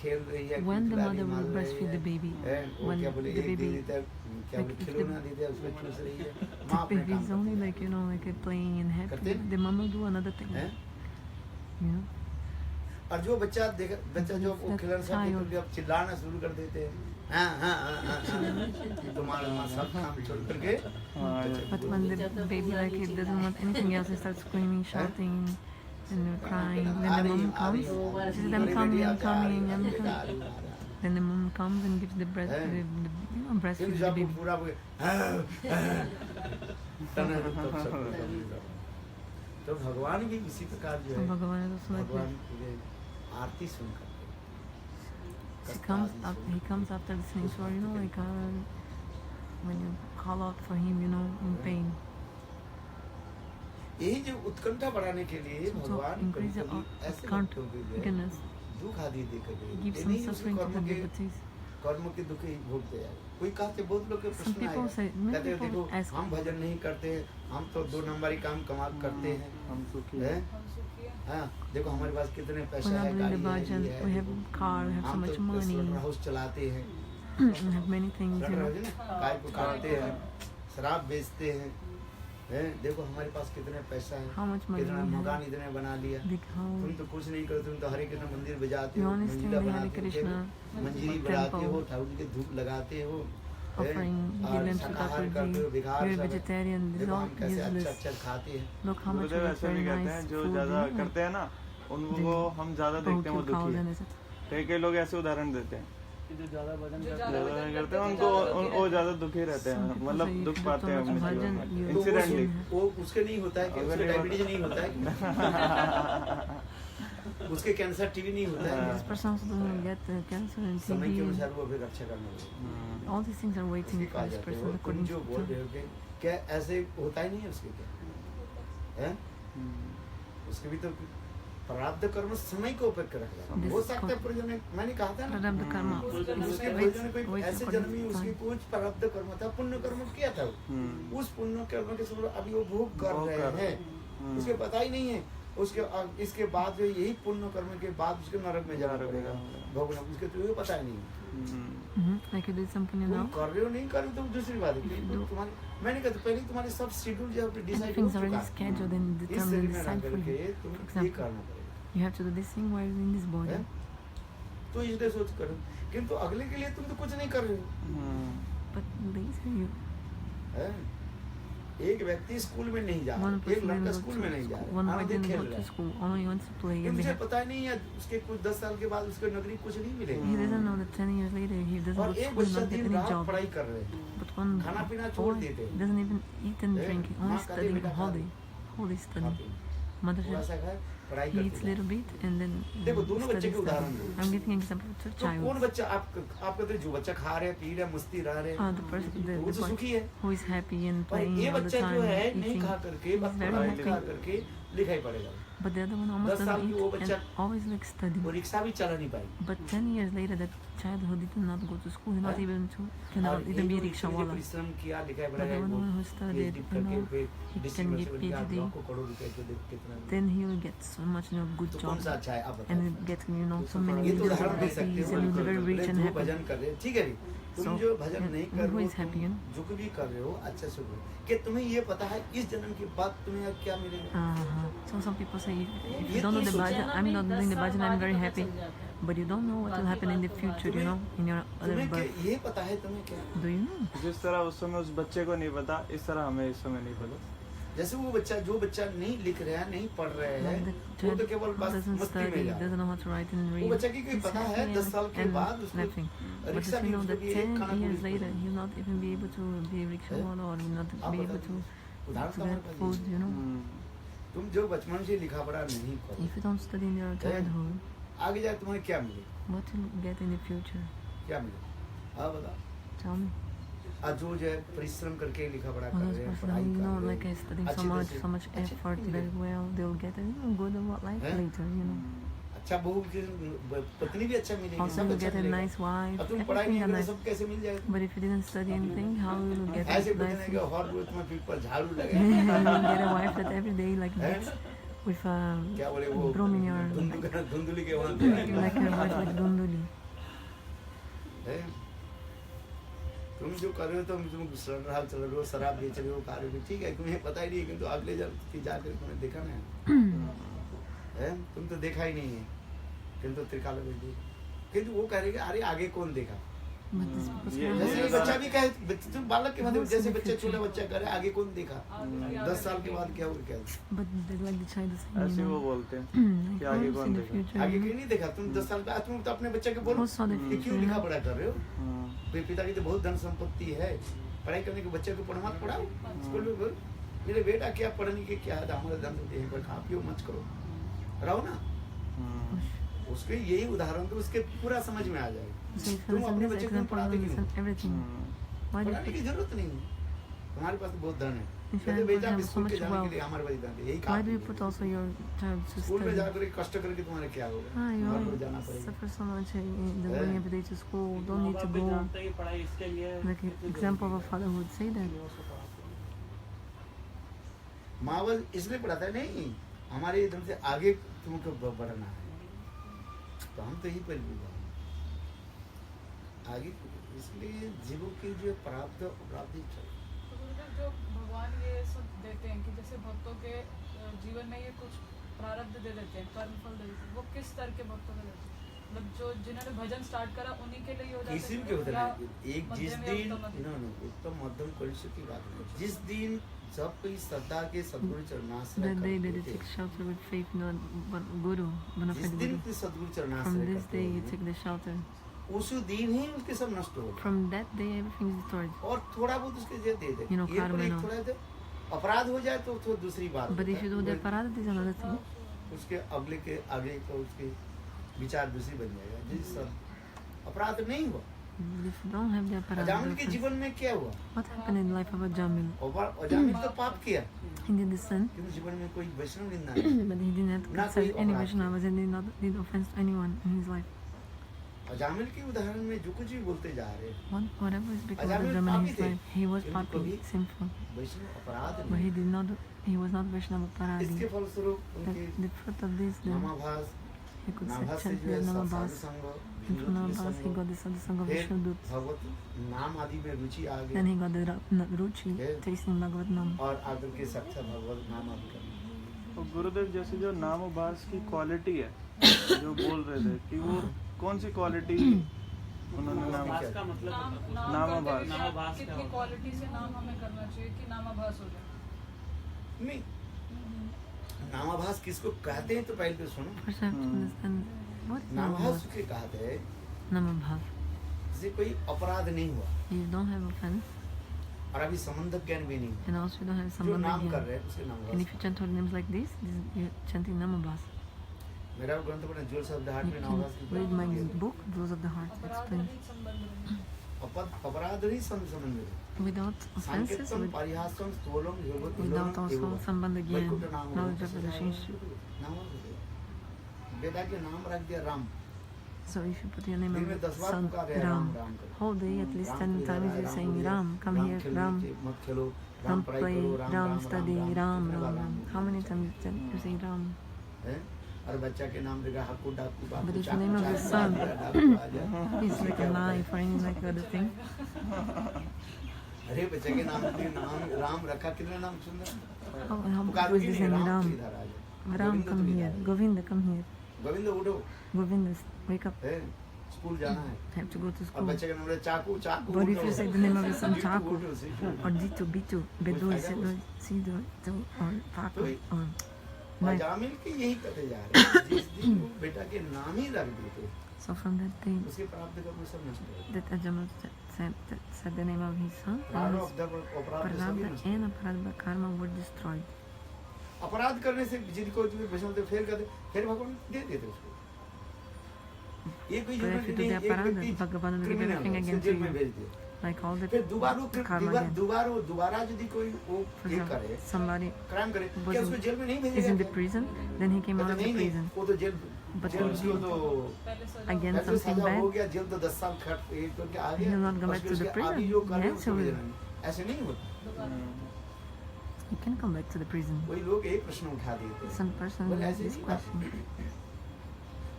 खेल रही है, When the खिलाड़ी mother मार will रही breastfeed the है, baby, वो when क्या बोले the एक दे baby, देता है, क्या बोले like if खिलौना दे दिया उसमें खुश रही है, the माँ अपने baby काम is only करती like, you know, like playing and happy. करते हैं? The mom will do another thing, है। you know. और जो बच्चा देख बच्चा जो वो That खिलौना सब child. करके अब चिल्लाना शुरू कर देते हैं, हाँ हाँ हाँ हाँ हाँ, तुम्हारा माँ सब काम छोड़ करके But when the baby like it doesn't want anything else, it starts screaming, shouting, and crying. Then the mom comes. She says, "I'm coming, I'm coming, I'm coming." Then the mom comes and gives the breast, the you know, breastfeeds फिर the जब वो baby. पूरा तो भगवान भी इसी प्रकार जो So है Bhagavan is also like भगवान that. की आरती सुनकर He comes after listening to her, you know, like when you call out for him, you know, in pain. यही जो उत्कंठा बढ़ाने के लिए So to भगवान increase the कभी-कभी ऐसे account भक्तों के लिए goodness, दुख आदि देकर he के gives ये some नहीं उसके suffering to the devotees. कर्म के दुख ही भोगते हैं। कोई कहते बहुत लोग के Some प्रश्न people आएगा, say, many कहते हैं people देखो ask, हम भजन नहीं करते, हम तो दो नंबरी काम कमा करते हैं, हम सुखी हैं? हम सुखी हैं हाँ देखो हमारे पास कितने we're पैसा not है, doing the गाड़ी है, bhajan, ये है, we have car, we have so हम much तो money, स्लॉटर हाउस चलाते हैं, we have many things, you slaughter know. House है ना, गाय को काटते हैं, शराब बेचते हैं, हैं? देखो हमारे पास कितने पैसा है, How much money कितना we मकान have. इतने बना लिया, Like how तुम तो कुछ नहीं करते, तुम तो हरे कृष्ण मंदिर बजाते we हो, only मंजिला stay in Hare बनाते हो, Krishna मंजीरी बढ़ाते हो, temple, ठाकुर जी के धूप लगाते हो, offering और healing to शाकाहार करते हो, Thakurji. विहार We're सब है। vegetarian, this is देखो all हम कैसे अच्छा useless. अच्छा खाते हैं, Look how much we Gurudev have ऐसे very भी कहते nice हैं food, जो you ज्यादा know, करते हैं ना उनको हम ज्यादा like देखते हैं वो poultry दुखी cows है। and this. कई कई लोग ऐसे उदाहरण देते हैं कि जो ज्यादा भजन जो करते ज्यादा हैं ज्यादा नहीं भजन करते करते हैं, उनको ज्यादा दुखी वो रहते ज्यादा दुखी रहते Some हैं, people मतलब say दुख if you पाते do हैं so much मुश्किलों bhajan, में you- तो इंसिडेंटली वो उसके नहीं होता है कि अगर उसके ये डायबिटीज नहीं होता है, उसके कैंसर टीवी नहीं होता है, This person also doesn't get cancer and समय के TB. अनुसार वो फिर रक्षा करना होगा। All these things are waiting उसके for कहा this जाते person हो तुम according जो बोल to. रहे हो कि क्या ऐसे होता ही नहीं है उसके क्या है, उसके भी तो प्रारब्ध कर्म समय को ऊपर कर रखा है, हो सकता है प्रयोजन, मैंने कहा था ना Prarabdha karma उसके is प्रयोजन कोई waits ऐसे according जन्म में to उसके time. कुछ प्रारब्ध कर्म था, पुण्य कर्म किया था वो, उस पुण्य कर्म के स्वरूप अभी वो भोग कर भोग रहे कर हैं, उसके पता ही नहीं है, उसके इसके बाद जो यही पुण्य कर्म के बाद उसके नरक में जाना पड़ेगा भोगना, उसके तो ये पता ही नहीं है। Like you did some punya तुम now, कर रहे हो नहीं कर रहे हो तो दूसरी बात है, किंतु तुम्हारे मैंने कहा तो पहले तुम्हारे सब शेड्यूल जो and डिसाइड हो things are चुका already है, scheduled and इस determined शरीर and में रह decided for करके you. तुम For ये example, करना पड़ेगा, you have to do this thing while you're in this body. है? तो इसलिए सोच करो, किंतु अगले के लिए तुम तो कुछ नहीं कर रहे हो, But later you, है? एक व्यक्ति स्कूल में नहीं जा one रहा, एक person लड़का didn't स्कूल go में नहीं जा to school, रहा, one boy आनंद didn't खेल go रहा to है, school, only wants to play क्योंकि and मुझे they पता ही नहीं है उसके कुछ 10 साल के बाद उसको नौकरी कुछ नहीं मिलेगी, he doesn't know that 10 years later he doesn't और go to एक school, बच्चा not get दिन any रात job. पढ़ाई कर रहे हैं, But one खाना पीना छोड़ boy देते हैं, doesn't even eat and हैं? drink, माँ only कहती है, studying बेटा whole खा day, whole day खा studying. पी, Mother थोड़ा said सा खाए, पढ़ाई he करते eats जाए। little bit and then देखो दोनों बच्चे study, के उदाहरण study. दो, I'm giving an example to तो कौन child. बच्चा आप कहते हैं जो बच्चा खा रहे पी रहे मस्ती रह रहे The person, तो वो the तो boy सुखी है, who is happy and और playing ये all the बच्चा जो time, है नहीं eating, खा करके he's बस very पढ़ाई खा happy. करके लिखाई पड़ेगा, But the other one almost 10 साल doesn't की वो eat बच्चा and always like वो studying. रिक्शा भी चला नहीं पाएगी, But 10 years later, that child who did not go to school, not Huh? even to, और cannot ये even be जो a rickshaw इसने wala. परिश्रम किया लिखाई But the पढ़ाई one वो who studied, PhD you करके know, फिर he डिस्ट्रिक्ट can get में से PhD. लाखों करोड़ रुपए को देख कितना Then he will get so much, you know, good तो कौन job सा अच्छा है आप and बताओ, get, you know, so many ये तो millions of उदाहरण दे सकते rupees हो, and will be very rich and जो happy. भजन कर रहे हैं ठीक है, तुम So, जो भजन नहीं yeah, कर who रहे is happy, हो, you know? जो कुछ भी कर रहे हो अच्छे से करो, कि तुम्हें ये पता है इस जन्म के बाद तुम्हें अब क्या मिलेगा। So some people say, if ये you don't know तो the सोचो। bhajan, I'm not doing the bhajan, I'm very happy. But you don't know what will happen in the future, you know, in your other तुम्हें क्या birth. ये पता है तुम्हें क्या? Do you know? जिस तरह उस समय उस बच्चे को नहीं पता, इस तरह हमें इस समय नहीं पता। जैसे वो बच्चा जो बच्चा नहीं लिख रहा है, नहीं पढ़ रहा है, Like the वो child तो केवल who बस doesn't मस्ती में study, जा रहा doesn't है। know how to write and वो read. बच्चा की कोई He's पता है happy 10 साल के and बाद उसको laughing. But rickshaw does he भी know उसको that भी 10 खाना years पूरी later he'll not even be able to be a rickshaw or will not आप be बता able to उदाहरण का get मतलब food, ये। you know? तुम जो बचपन से लिखा पढ़ा नहीं करो, If you don't study in your childhood, आगे जाके तुम्हें क्या मिलेगा? what will you get in the future? क्या मिलेगा? हाँ बताओ। Tell me. आज जो है परिश्रम करके लिखा पढ़ा All कर those रहे हैं, person पढ़ाई who, you know, कर रहे like हैं, studying अच्छे so much, तरह से- so much अच्छे effort नहीं very मिलेगा। well, they'll get a good life हैं? later, you know. अच्छा बहू की पत्नी भी अच्छा मिलेगी, Also, सब you'll अच्छा get a मिलेगा। nice wife, अब तुम पढ़ाई नहीं everything करोगे nice. सब कैसे मिल जाएगा? But if you didn't study anything, how will you get ऐसे a पत्नी nice के हर रोज तुम्हें पीठ पर झाड़ू you लगे, will get a wife that every day like हैं? beats with a क्या बोले वो broom in your धुंधुली के वहाँ पे like a wife like Dunduli. है? तुम जो कर रहे हो, तुम शराब चल रहे हो, शराब बेच रहे हो, खा रहे हो, ठीक है, तुम्हें पता ही नहीं है, किंतु अगले जाकर तुमने देखा ना है, तुम तो देखा ही नहीं है, किंतु त्रिकाल में देखा, किंतु वो कहेगा अरे आगे कौन देखा? But these people say, Yeah, जैसे yeah. ये बच्चा भी कहे, तुम बालक के मतलब Who's जैसे in the बच्चा future? छोटा बच्चा करे आगे कौन देखा? 10 साल के बाद क्या हो क्या? but they like the child is saying, ऐसे you वो know, बोलते हैं like कि आगे who's कौन in the देखेगा? future, आगे you क्यों know? नहीं देखा? तुम 10 साल बाद तुम तो अपने बच्चे को बोलो Who saw the कि future, क्यों you लिखा know? पढ़ा कर रहे हो? मेरे पिता की तो बहुत धन संपत्ति है, पढ़ाई करने के बच्चे को पढ़ा मत पढ़ाओ, स्कूल में बोल मेरे बेटा क्या पढ़ने के क्या है, हमारे धन संपत्ति है, पर खा पियो मत करो, रहो ना। उसके यही उदाहरण तो उसके पूरा समझ में आ जाएगा। So if you तुम listen अपने this बच्चे को example, पढ़ाते you क्यों? listen everything. Why do पढ़ाने you की जरूरत नहीं है, तुम्हारे पास तो बहुत धन है। If you कहते have, बेटा for example, so स्कूल के much जाने के wealth, लिए हमारे पास धन है, यही why काम do you put also your child to school में study? जाकर कष्ट करके तुम्हारे क्या होगा? Ah, you तुम्हारे को already जाना पड़ेगा। suffer so much in the Yeah. going every day to school, don't need to माँ-बाप भी go. जानते हैं कि पढ़ाई इसके लिए है, Like an इसलिए example of जरूरी a father would say है, that. इसलिए उसको पढ़ाते हैं। माँ बाप इसलिए पढ़ाता है नहीं, हमारे एकदम से आगे तुमको बढ़ना है, तो हम तो यही पर आगे, इसलिए जीवों की जो प्राप्त अपराधी चल तो गुरुदेव, जो भगवान ये सब देते हैं कि जैसे भक्तों के जीवन में ये कुछ प्रारब्ध दे देते हैं, कर्म फल दे देते हैं, वो किस तरह के भक्तों को देते हैं? मतलब जो जिन्होंने भजन स्टार्ट करा उन्हीं के लिए हो जाता किसी के होता है। एक जिस दिन नो उत्तम मध्यम कलुष की बात नहीं, जिस दिन सब कोई श्रद्धा के सद्गुरु चरणाश्रय The day that you करते take थे, shelter with faith in the Guru, bona जिस fide दिन Guru, कोई सद्गुरु from चरणाश्रय this day you करते take the shelter. हैं, उस दिन ही उसके सब नष्ट हो गए, From that day everything is destroyed. और थोड़ा बहुत उसके जे दे दे, You know, ये पर karma, एक no. थोड़ा दे अपराध हो जाए तो दूसरी बात But if you do the होता है। parada, this is another thing. उसके अगले के आगे तो उसके विचार दूसरी बन जाएगा, जिस अपराध नहीं हुआ। But if you don't have the parada, Ajamil के जीवन में क्या हुआ? what happened in the life of a Jamil? Ajamil तो पाप किया, He did the sin, किंतु जीवन में कोई वैष्णव निंदा नहीं। but he didn't ना criticize कोई any अपराध Vaishnavas and did not did offense to anyone in his life. Ajamil के उदाहरण में जो कुछ भी बोलते जा रहे हैं, Whatever is because of Ajamil the Brahman in papi his the. life, he was Kiन्तु papi, कभी sinful, वैष्णव अपराध but नहीं। he did not. He was not Vaishnava इसके paradi. फलस्वरूप उनके The fruit of this, then नामाभास, he could नाभास से chant जो the है साधु Namabhas. संग, And विष्णु from के Namabhas, he संग, got the sadhusanga फिर Vishnu Dut. भगवत नाम आदि में रुचि आ Then गई, he got the Ruchi, Yeah. tasting Bhagavad Nam. और आकर के साक्षात भगवत नाम आदि करना। तो गुरुदेव जैसे जो नाम उभास की क्वालिटी है जो बोल रहे थे कि वो कौन सी क्वालिटी उन्होंने नाम नामाभास का मतलब नाम बताओ। नाम नामाभास। करते हुए नामाभास क्या कितनी होता है? क्वालिटी से नाम हमें करना चाहिए कि नामाभास हो जाए? नहीं, नामाभास किसको कहते हैं तो पहले तो सुनो। First, I have to understand what is नामाभास Namabhas. उसके कहते हैं Namabhas. जिसे कोई अपराध नहीं हुआ You don't have offense, और अभी संबंध ज्ञान भी नहीं हुआ, and also you don't have जो Sambandha नाम कर Gyan. रहे हैं उसके And नामाभास। if you chant holy names like this you're chanting Namabhas. मेरा ग्रंथ पढ़ना jewels of the heart You में can नामाभास की read my बात है। book, Those of the Heart, अपराध explains. रहित संबंध में। अपराध ही संबंध है। Without offenses, सांकेतम परिहासम स्थूलम without also Sambandha Gyan, knowledge of relationship. बेटा के नाम रख दिया Ram, So if you put your name दिन में of 10 बार son पुकारे हैं Ram, राम कर। whole day at least 10 खेल times रहा है, you're saying बोलिए, Ram, come here, Khelo Ram, नीचे, मत खेलो, Ram पढ़ाई play, करो, Ram study, Ram, कितने बार Ram, Ram. How many times you say Ram? है? और बच्चा के नाम देगा हक्कू डाकू But बाकू if the चाकू name of चाकू your son डाकू आ जाए। is like a knife or any like other thing, अरे बच्चे के नाम राम रखा, कितने नाम सुन रहे? how beautiful पुकारो is कि this नहीं, name राम तो Ram? इधर आ जाए, Ram, गोविंद तो come इधर here. आ जाए। Govinda, come here. गोविंद उठो, Govinda, wake up. है, स्कूल जाना है। Have to go to अब school. बच्चे का नाम है चाकू चाकू What if उठो। you say the name of your son Situ Chaku? उठो, Situ. Or Jitu, Bitu, Bedu, Sedu, Sidu, or Paku, or Mike. Ajamil के यही कहते जा रहे हैं, जिस दिन वो बेटा के नाम ही रख देते, So from that day, उसके प्राप्त कर्म सब नष्ट हो जाते। that Ajamal said the name of his son, प्राण and ऑफ his द अपराध सभी Prarabdha नष्ट। and Aparadha karma were destroyed. अपराध करने से जिनको जो भस्म फेर कर दे, फिर भगवान दे देते उसको। ये कोई But if जरूरी you do नहीं, the एक Aparadha, व्यक्ति Bhagavan will give criminal everything है, उसे again to जेल में you. भेज दिया। Like all the फिर karma again. दोबारा यदि कोई वो For ये example, करे, somebody क्राइम करे, was क्या उसको जेल में नहीं is भेजेगा in the क्या? prison, then he came out कहते of the नहीं, prison. वो तो जेल But जेल उसको तो पहले सजा Again, ऐसे something सजा हो bad. गया, जेल तो 10 साल खट ये करके आ गया। He'll not go और back फिर to the उसके आगे prison. जो करे Yes, उसको he will. भेजना नहीं। ऐसे नहीं होता। You can come back to the prison. वही लोग एक प्रश्न उठा देते हैं। Some person बोले will ऐसे ask this नहीं question.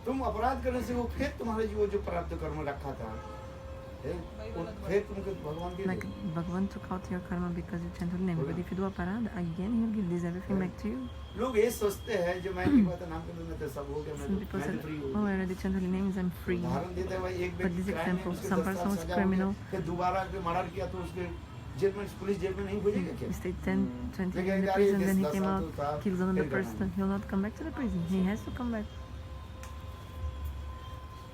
तुम अपराध करने से वो फिर तुम्हारे जो प्राप्त कर्म रखा था, है, वो फिर तुमको भगवान दे Like देगा। Bhagavan took out your karma because you chanted name. But if you do aparadha, again he will give this everything back to you. लोग ये सोचते हैं जो मैं की बात नाम के तो सब हो गया, Some people मैं said, फ्री oh, हूँ। I already chanted names, I'm free. उदाहरण देते हैं भाई, एक But this व्यक्ति crime example, में उसके some 10 साल person was सजा हो गया, criminal. फिर दोबारा मर्डर किया तो उसके जेल में पुलिस जेल में नहीं भेजेगा क्या? He stayed 10, 20 Like, years in the guy, prison, this then he does came not out, do that, kills another he'll get person. He'll not come back to the prison. He has to come back.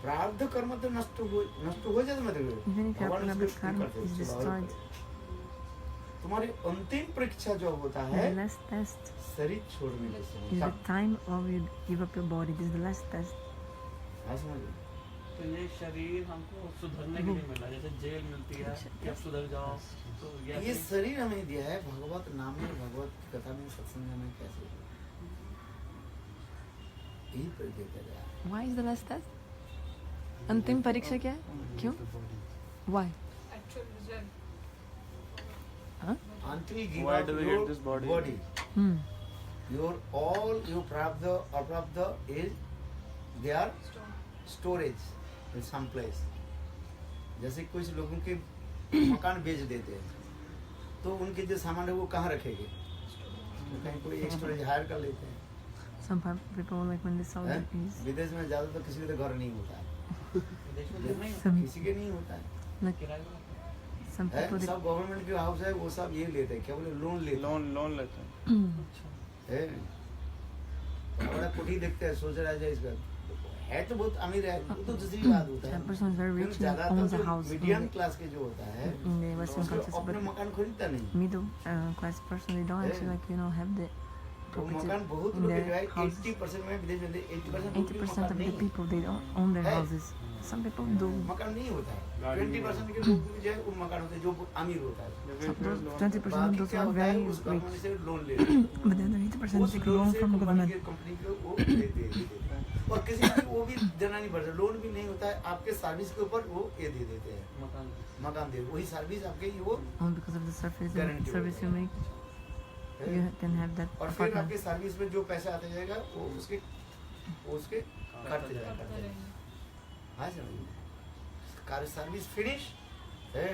प्रारब्ध कर्म तो नष्ट हो जाता मतलब Even if your भगवान Prarabdha उसको karma करते हैं, is उसके destroyed, बाद तुम्हारी अंतिम परीक्षा जो होता the है last test शरीर छोड़ने के is समय the time of you give up your body. This is the last test. हाँ, समझ लो। तो ये शरीर हमको सुधरने के लिए मिला, जैसे जेल मिलती है कि अब सुधर जाओ, तो ये शरीर हमें दिया है भगवत नाम में, भगवत कथा में, सत्संग में कैसे यही पर देखा जाए। Why is the last test? अंतिम परीक्षा क्या है? क्यों? Why? Actual result Until you give Why up do we your get this body? Hmm. your all your prabdha aprabdha is their storage in some place. जैसे कुछ लोगों के मकान बेच देते हैं तो उनके जो सामान है वो कहाँ रखेंगे? तो कहीं कोई एक स्टोरेज हायर कर लेते हैं। Some people like when they sell हैं? their piece. विदेश में ज्यादा तो किसी के तो घर नहीं होता है, देश में नहीं Some किसी के नहीं होता है, like किराए में some है? people सब गवर्नमेंट के हाउस है वो सब ये लेते हैं, क्या बोले लोन लेते हैं, लोन लेते हैं। है? बड़ा कुटी देखते हैं, सोच रहा है इसका है तो बहुत अमीर है, वो तो दूसरी बात होता है। that person is very rich and ज्यादातर owns a जो house in medium the, class के जो होता है in the Western उसको countries, अपने but मकान खरीदता नहीं। middle class person they don't actually like have the वो property मकान बहुत in लोग their जो है houses. 80% में विदेश में 80% 80% of the people they don't own their है। houses. Some people do. मकान नहीं होता है, गाड़ी नहीं 20% के लोग जो है उन मकान होते हैं जो अमीर होता है। Those 20% of बाकी those क्या are होता है very उस rich, कंपनी से लोन ले लेते हैं। but the other 80% उस take लोन loan से from government. कंपनी को वो देते हैं और किसी को वो भी देना नहीं पड़ता, लोन भी नहीं होता है, आपके सर्विस के ऊपर वो ये दे देते हैं, मकान दे, वही सर्विस आपके वो Only because of the Guarantee service you होता है। make, you can have that और फिर apartment. आपके सर्विस में जो पैसा आता जाएगा वो उसके काटते जाएगा। हाँ समझिए, कार्य सर्विस फिनिश है,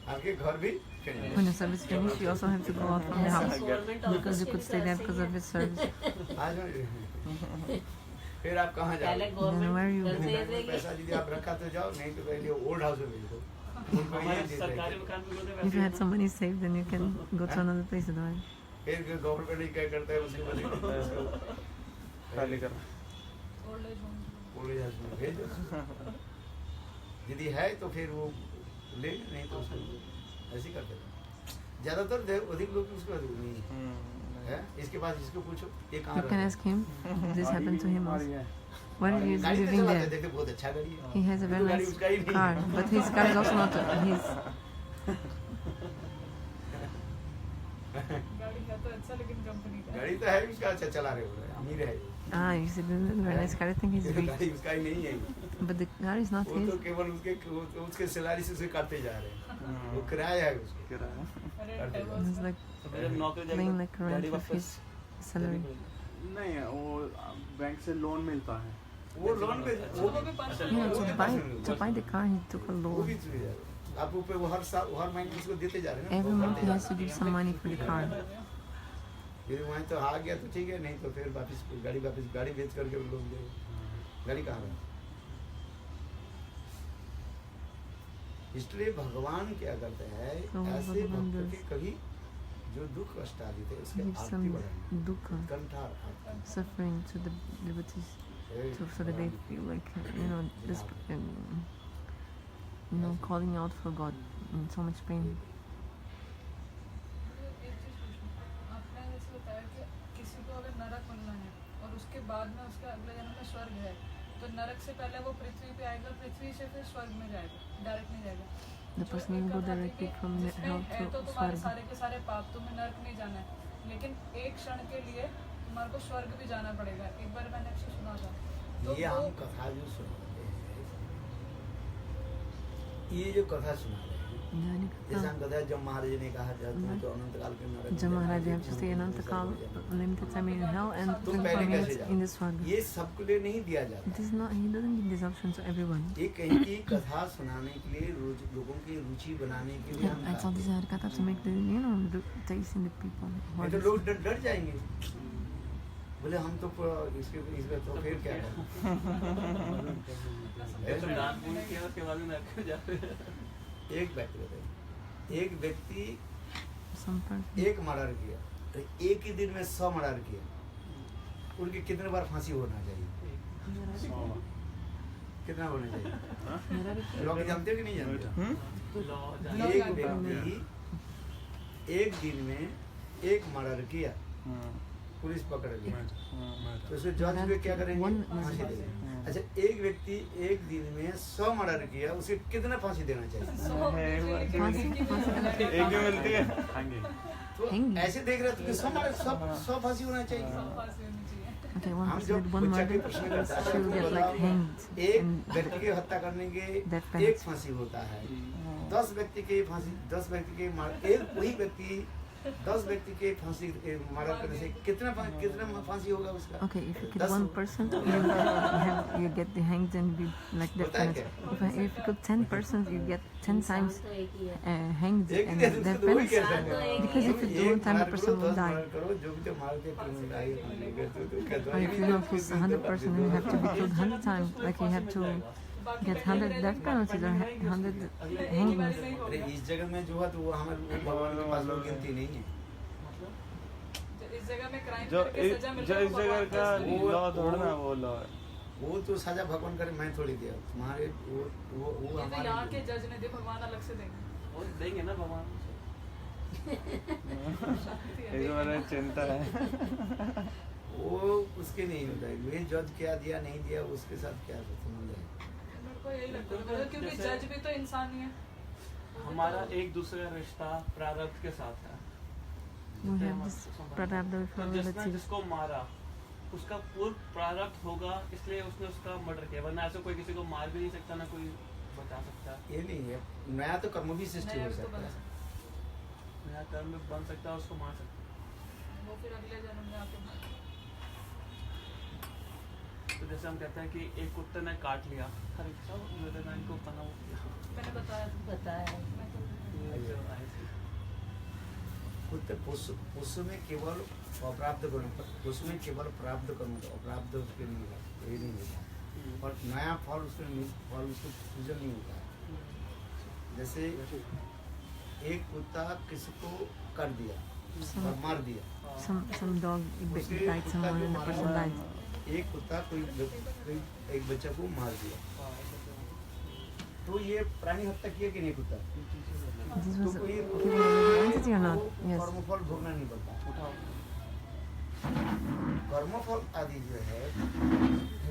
आपके घर भी finish. When your service finishes, you also have to go out from the house government because you could stay there because of his service. हाँ समझिए, फिर आप कहाँ पहले जाओगे? Then where you government go? घर से देगी। पैसा यदि आप रखा तो जाओ, नहीं तो पहले ओल्ड हाउस में भेज दो, उनको ये हमारे देते सरकारी हैं। मकान में बोलते If you had some money saved, then you can go to another place. Otherwise, फिर गवर्नमेंट क्या करता है उसके बाद खाली कर old age home old house में भेज दो, यदि है तो फिर वो ले, नहीं तो उसको ऐसे ही करते हैं। ज्यादातर अधिक लोग उसके बाद नहीं है, इसके पास इसको पूछो ये कहाँ you can रहता ask him. This happened to him also. Why है? are you गाड़ी तो living चलाते there? देखते बहुत अच्छा गाड़ी है, He has a very गाड़ी nice उसका ही नहीं car, है। but his car is also not his. गाड़ी है तो अच्छा लेकिन कंपनी का गाड़ी तो है उसका, अच्छा चला रहे हो, अमीर है, Ah, you said very nice car. I think he's rich, गाड़ी उसका ही नहीं है, but the car is not वो his. तो केवल उसके सैलरी से उसे काटते जा रहे हैं, वो किराया है उसके। अरे करते divorce He's का। like जब नौकरी playing जाएगा like गाड़ी rent of वापस his salary. नहीं वो बैंक से लोन मिलता है। वो लोन पे वो वो भी पर्सनल You know, वो to भी buy personal to buy the car, he took a वो loan. भी सुविधा है। आप ऊपर वो हर साल हर महीने उसको देते जा रहे हैं ना, Every वो month बढ़ते he जा has to give some money for the car. फिर वहीं तो आ गया तो ठीक है, नहीं तो फिर वापस गाड़ी बेच करके लोन दे। गाड़ी कहाँ है? इसलिए भगवान क्या करते हैं, तो ऐसे भगवान भक्त does के कभी जो दुख कष्ट आदि थे उसके Give आरती some बढ़ाएंगे, dukkha, कंठार Aarti. suffering to the devotees, so that they feel like, you know, this, calling out for God in so much pain. एक चीज पूछूं, आपने जैसे बताया कि किसी को अगर नरक बनना है और उसके बाद में उसका अगले जन्म में स्वर्ग है, तो नरक से पहले वो पृथ्वी पे आएगा, पृथ्वी से फिर स्वर्ग में जाएगा, डायरेक्ट नहीं जाएगा। The जो person एक will go कथा थी directly कि from जिसमें hell है to तो तुम्हारे Swarg. सारे के सारे पाप, तुम्हें नरक नहीं जाना है, लेकिन एक क्षण के लिए तुम्हारे को स्वर्ग भी जाना पड़ेगा। एक बार मैंने आपसे सुना था, तो ये वो हम कथा जो सुनाते हैं, ये जो कथा सुना रहे हैं, जैसे हम कथा जब महाराज ने कहा तुम्हें तो अनंत काल के नरक में Jam जाना है, Maharaj, you have to stay Anantakal, limited time in hell, and तुम 24 पहले कैसे minutes जाओ? in the Swarg. ये सबके लिए नहीं दिया जाता। It is not, he doesn't give this option to everyone. ये कहीं की कथा सुनाने के लिए, लोगों की रुचि बनाने के लिए हम I told this Harikata to make the, the taste in the people. नहीं तो लोग डर जाएंगे, बोले हम तो इसमें तो फिर क्या करें। तो दान पुण्य किया उसके बाद में नरक में जाते हैं। एक व्यक्ति बताइए, एक व्यक्ति Some person. एक मर्डर किया, तो एक ही दिन में 100 मर्डर किया, उनके कितने बार फांसी होना चाहिए? कितना होना चाहिए? लोग जानते हो कि नहीं जानते? एक व्यक्ति एक दिन में एक मर्डर किया, पुलिस पकड़ लिया, तो उसे जज में क्या करेंगे? फांसी देंगे। अच्छा, एक व्यक्ति एक दिन में 100 मर्डर किया, उसे कितना फांसी देना चाहिए? एक भी मिलती है। तो ऐसे देख रहे हो तो 100 फांसी होना चाहिए। Okay, one हम person जब did one बच्चा के murder, प्रश्न करते हैं, she will get like hanged. एक And व्यक्ति की हत्या करने के Death एक penalty. फांसी होता है, 10 व्यक्ति के फांसी, 10 व्यक्ति के एक वही व्यक्ति 10 व्यक्ति के फांसी मर्डर करने से कितना फांसी होगा उसका? okay, if you kill 10 one person, you get the hanged and be like death होता है penalty. क्या? If you kill 10 persons, you get 10 times तो एक ही है। hanged एक and ही दिन death तो वही penalty. कह रहे हैं। Because if you do one time, the person will die. करो जो भी तो मार के criminal आए, Or if you know if it's 100%, you have to be killed 100 times. Like you have to get 100 death penalties or 100 hangings. अरे इस जगह में जो है तो वो हमारे भगवान के पास वो गिनती नहीं है। इस जगह में क्राइम जो करके सजा मिल जो इस जगह का वो- लॉ थोड़ा ना वो लॉ है। वो तो सजा भगवान करे, मैं थोड़ी दिया तुम्हारे वो ये तो हमारे यहाँ के जज ने दे, भगवान अलग से देंगे। वो देंगे ना भगवान। शांति है, इस बारे में चिंता है। वो उसके नहीं होता है, वे जज क्या दिया नहीं दिया उसके साथ क्या संबंध है? मेरे को यही लगता है, क्योंकि जज भी तो इंसान ही है। हमारा एक दूसरे का रिश्ता प्रारब्ध के साथ है। We have this Pradabdha तो with जिसने relative. जिसको मारा उसका पूर्व प्रारब्ध होगा, इसलिए उसने उसका मर्डर किया, वरना ऐसे कोई किसी को मार भी नहीं सकता, ना कोई बचा सकता। ये नहीं है, नया तो कर्म भी सृष्टि नया हो भी तो सकता बन है। सकता नया कर्म में बन सकता है, उसको मार सकता है। वो फिर अगले जन्म में आके है। तो जैसे हम कहते हैं कि एक कुत्ते ने काट लिया, हर मेरे नाम को बनाओ मैंने बताया था। बताया मैं तो कुत्ते पशु में केवल अप्राप्त कर्म, पशु में केवल प्राप्त कर्म होता है, अप्राप्त उसके नहीं होता, ये नहीं होता। और नया फल उसके सृजन नहीं होता है। जैसे एक कुत्ता किसी को कर दिया और मार दिया, Some dog उसके bite कुत्ता someone जो and the मारा person died. एक कुत्ता कोई एक बच्चा को मार दिया, तो ये प्राणी हत्या किया कि नहीं कुत्ता? This तो was कोई given an entity or not? Yes. कर्मफल भोगना नहीं पड़ता। कर्मफल आदि जो है,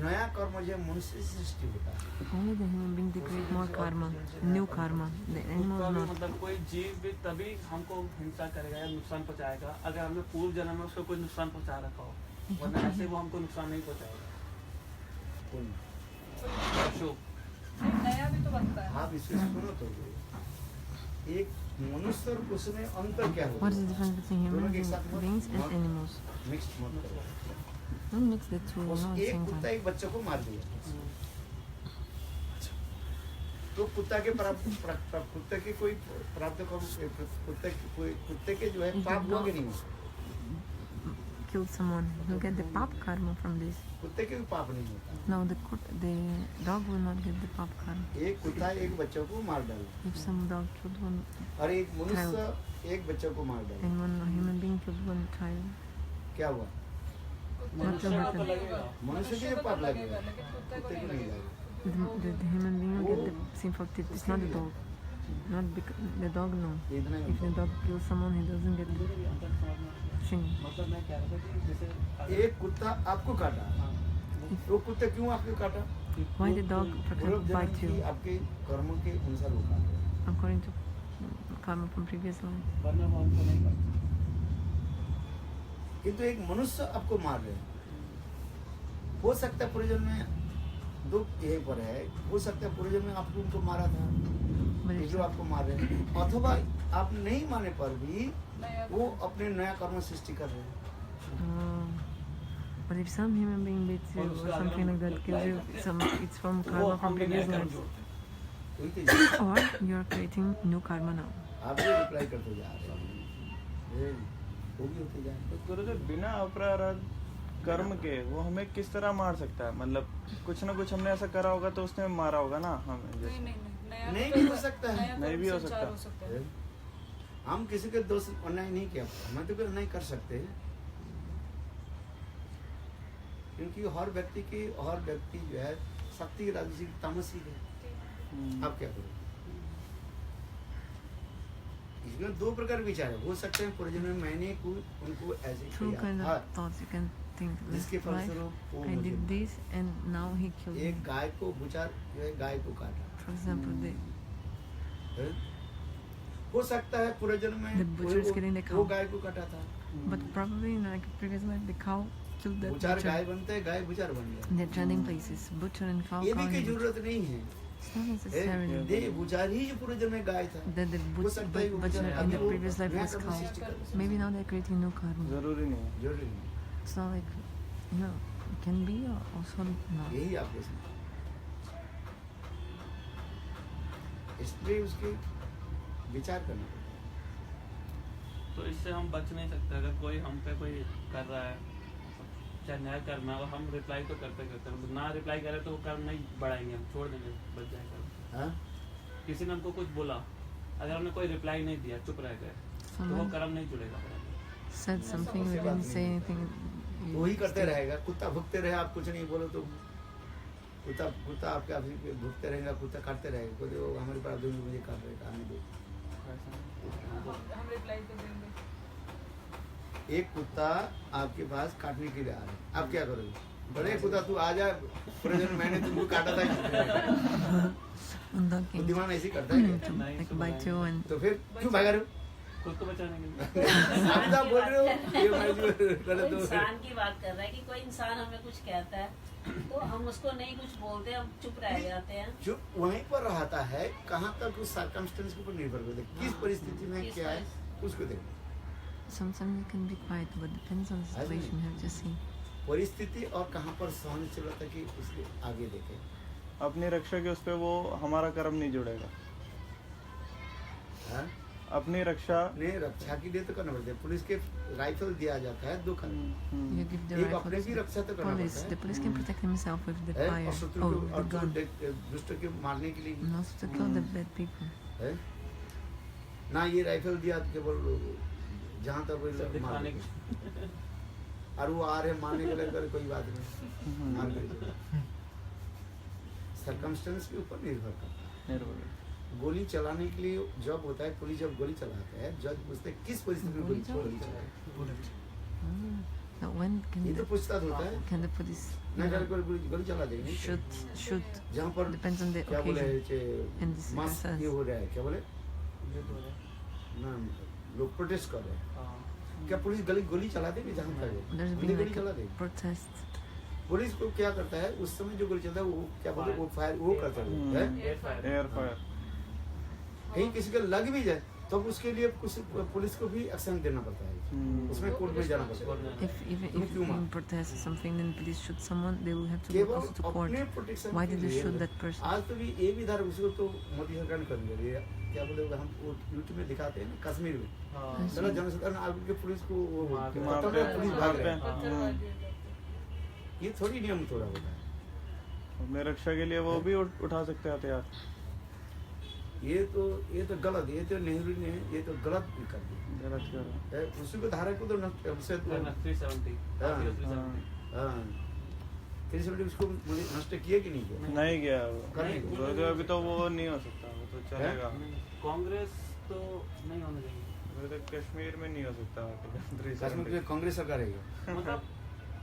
नया कर्म जो मनुष्य से सृष्टि होता है। Only the human being they create more karma, new karma. The animals कुत्ता भी not. मतलब कोई जीव भी तभी हमको हिंसा करेगा या नुकसान पहुंचाएगा अगर हमने पूर्व जन्म में उसको कोई नुकसान पहुंचा रखा हो, वरना ऐसे वो हमको नुकसान नहीं पहुंचाएगा। अशुभ नया भी तो बनता है। आप इसको सुनो तो एक मनुष्य और पशु में अंतर क्या What होता is the difference between human दोनों के एक साथ मत- beings and मत- animals? मिक्स मत करो। Don't mix the two. उस No, at the एक same कुत्ता time. एक बच्चे को मार दिया तो कुत्ता के कुत्ते के कोई प्राप्त कुत्ते के जो है पाप हुआ कि नहीं हुआ? Killed someone. He'll get the pap karma from this. कुत्ते के भी पाप नहीं होता। No, the dog will not get the pap karma. एक कुत्ता एक बच्चे को मार डाला If some dog killed one और एक मनुष्य एक बच्चे को मार डाला, and one human being killed one child, क्या हुआ? what will तो happen? लगेगा मनुष्य के को पाप तो लगेगा, लेकिन कुत्ते को कुत्ते को नहीं नहीं लगेगा। लगेगा। The human being will get the sinful tip. It's not the dog. Not the dog, no. इतना ही If the होता dog kills someone, he doesn't get the thing. मतलब मैं कह रहा था कि जैसे है। एक कुत्ता आपको काटा, वो कुत्ते क्यों आपको काटा? Why the dog, for पूर्व example, जन्म bite की you? आपके कर्मों के अनुसार वो काटा। According to karma from previous life. वरना वो हमको नहीं करता। किंतु एक मनुष्य आपको मार रहे हैं, हो सकता है पूर्व जन्म में दुख यही पर है, हो सकता है पूर्व जन्म में आपको उनको मारा था, But ये if, जो आपको मार रहे हैं, अथवा आप नहीं माने पर भी नया वो अपने नया कर्म सृष्टि कर रहे हैं। but if some human being beats you or something like that kills you, it's from karma from previous life. वही तो Or you are creating new karma now. आप भी रिप्लाई करते जा रहे हैं, ये वो भी होते जा रहे तो गुरुदेव बिना अपराध कर्म के वो हमें किस तरह मार सकता है? मतलब कुछ ना कुछ हमने ऐसा करा होगा तो उसने मारा होगा ना हमें नहीं जैसे। नहीं नया नहीं कर्म- भी हो सकता है। नया नहीं कर्म भी हो संचार सकता। हो सकता है। हैं। हम किसी के दोस्त अन्याय नहीं किया, हम तो कोई अन्याय कर सकते हैं, क्योंकि हर व्यक्ति जो है शक्ति राजसिक तामसिक है। आप क्या करोगे? इसमें दो प्रकार विचार है, हो सकते हैं पूर्व जन्म में मैंने उनको ऐसे Two किया kind था, of thoughts you can think. जिसके This life, फलस्वरूप वो I मुझे did this and now he killed एक me. गाय को बुचार जो है गाय को काटा For example, है? हो सकता है पूर्व जन्म में The butcher is killing the वो cow. गाय को काटा था, but probably in like a previous life, the cow killed that बुचार guy butcher. बनते हैं, गाय बुचार बन गया। They're trending places. Butcher and cow. ये cow भी and की butcher. जरूरत नहीं है, It's not necessarily दे बुचार ही जो पूर्व जन्म में गाय था। that the हो सकता है वो butcher बुचार in अभी the वो previous life नया was कर्म cow. सृष्टि कर रहे हैं। Maybe now they're creating new karma. जरूरी नहीं है। जरूरी नहीं, It's not like, you know, it can be or also not. यही आपको समझ, इसलिए उसके विचार करना पड़ेगा। तो इससे हम बच नहीं सकते। अगर कोई हम पे कोई कर रहा है चाहे न्याय कर्म है और हम रिप्लाई तो करते हैं, ना रिप्लाई करें तो वो कर्म नहीं बढ़ाएंगे, हम छोड़ देंगे, बच जाएगा। हाँ? किसी ने हमको कुछ बोला, अगर हमने कोई रिप्लाई नहीं दिया, चुप रह गए, तो वो Someone कर्म नहीं जुड़ेगा। said something, we didn't say anything. you वही करते stay. रहेगा, कुत्ता भुगते रहे, आप कुछ नहीं बोलो तो कुत्ता आपके आप भुगते रहेगा, कुत्ता काटते रहेगा, कोई वो हमारे पास दो मुझे काट रहे काटने दो। हम रिप्लाई कर देंगे। एक कुत्ता आपके पास काटने के लिए आ रहा है, आप क्या करोगे? बड़े कुत्ता तू आ जा, पूरे दिन मैंने तुमको काटा था। Dog can बुद्धिमान ऐसे ही करता है क्या? like bite you and तो फिर क्यों भागा रहे हो? खुद को बचाने के लिए। आप तो बोल रहे हो ये मैं जो गलत कोई हो। इंसान की बात कर रहा है कि कोई इंसान हमें कुछ कहता है तो हम उसको नहीं कुछ बोलते, हम चुप रह जाते हैं। जो वहीं पर रहता है, कहाँ तक उस सर्कमस्टेंस के ऊपर निर्भर करता है, किस परिस्थिति में किस क्या है उसको देखो। sometimes you can be quiet, but depends on the situation. You have to see. परिस्थिति और कहाँ पर सहनशीलता की उसके आगे देखे। अपनी रक्षा के उस पे वो हमारा कर्म नहीं जुड़ेगा। हाँ? अपनी रक्षा ने रक्षा के लिए तो करना पड़ता है, पुलिस के राइफल दिया जाता है दो खंड, You give the एक अपने की rifle रक्षा तो to करना police. पड़ता The police can protect himself with the है, fire. और शत्रु Oh, को और the gun. दुष्ट के मारने के लिए And also to kill the bad people. है ना। ये राइफल दिया केवल जहाँ तक वो सब मार दिखाने देते। और वो आ रहे मारने के लिए कोई बात नहीं, मार देते। सर्कमस्टेंस के ऊपर निर्भर करता है। निर्भर। गोली चलाने के लिए जब होता है, पुलिस जब गोली चलाता है, जज पूछते हैं किस परिस्थिति में गोली चलाए। Now when ये तो पूछताछ होता है can the police ना, जाकर गोली चला देंगे shoot? जहाँ पर Depends on the क्या बोले occasion. And this mass is ये हो रहा है, क्या बोले युद्ध हो रहा है। ना, लोग प्रोटेस्ट कर रहे हैं, हाँ। क्या पुलिस गोली चला देंगे जहाँ पर there's गोली been like चला a देंगे। protest. पुलिस को क्या करता है उस समय जो गोली चलता है वो क्या बोले वो फायर वो करता है, एयर फायर। Air fire. कहीं किसी को लग भी जाए तो उसके लिए कुछ पुलिस को भी एक्शन देना पड़ता है, उसमें कोर्ट में जाना पड़ता है। If क्यों मार? in protest or something, then police shoot someone, they will have to go केवल also to court. अपने प्रोटेक्शन Why के did they लिए। shoot that person? आज तो भी ये भी धारा उसको तो मोदी सरकार ने कर दिया, क्या बोले हम वो यूट्यूब में दिखाते हैं ना, कश्मीर में हाँ सारा जनसाधारण आगे के पुलिस को वो वहाँ पे- खत्म है, पुलिस भाग रहे हैं। पत्थरबाजी हो जाती ये थोड़ी नियम थोड़ा होता है। अपने रक्षा के लिए वो भी उठा सकते हैं हथियार। ये तो गलत, ये तो नेहरू ने ये तो गलत कर दिया। गलत कर है, उसी को धारा को तो उससे तो 370 हाँ। 370 हाँ 370 उसको नष्ट किए कि नहीं किया? नहीं गया वो। करने को। बोलते अभी तो वो नहीं हो सकता, वो तो चलेगा। कांग्रेस तो नहीं होने देंगे, बोलते कश्मीर में नहीं हो सकता। कश्मीर में कांग्रेस सरकार है। मतलब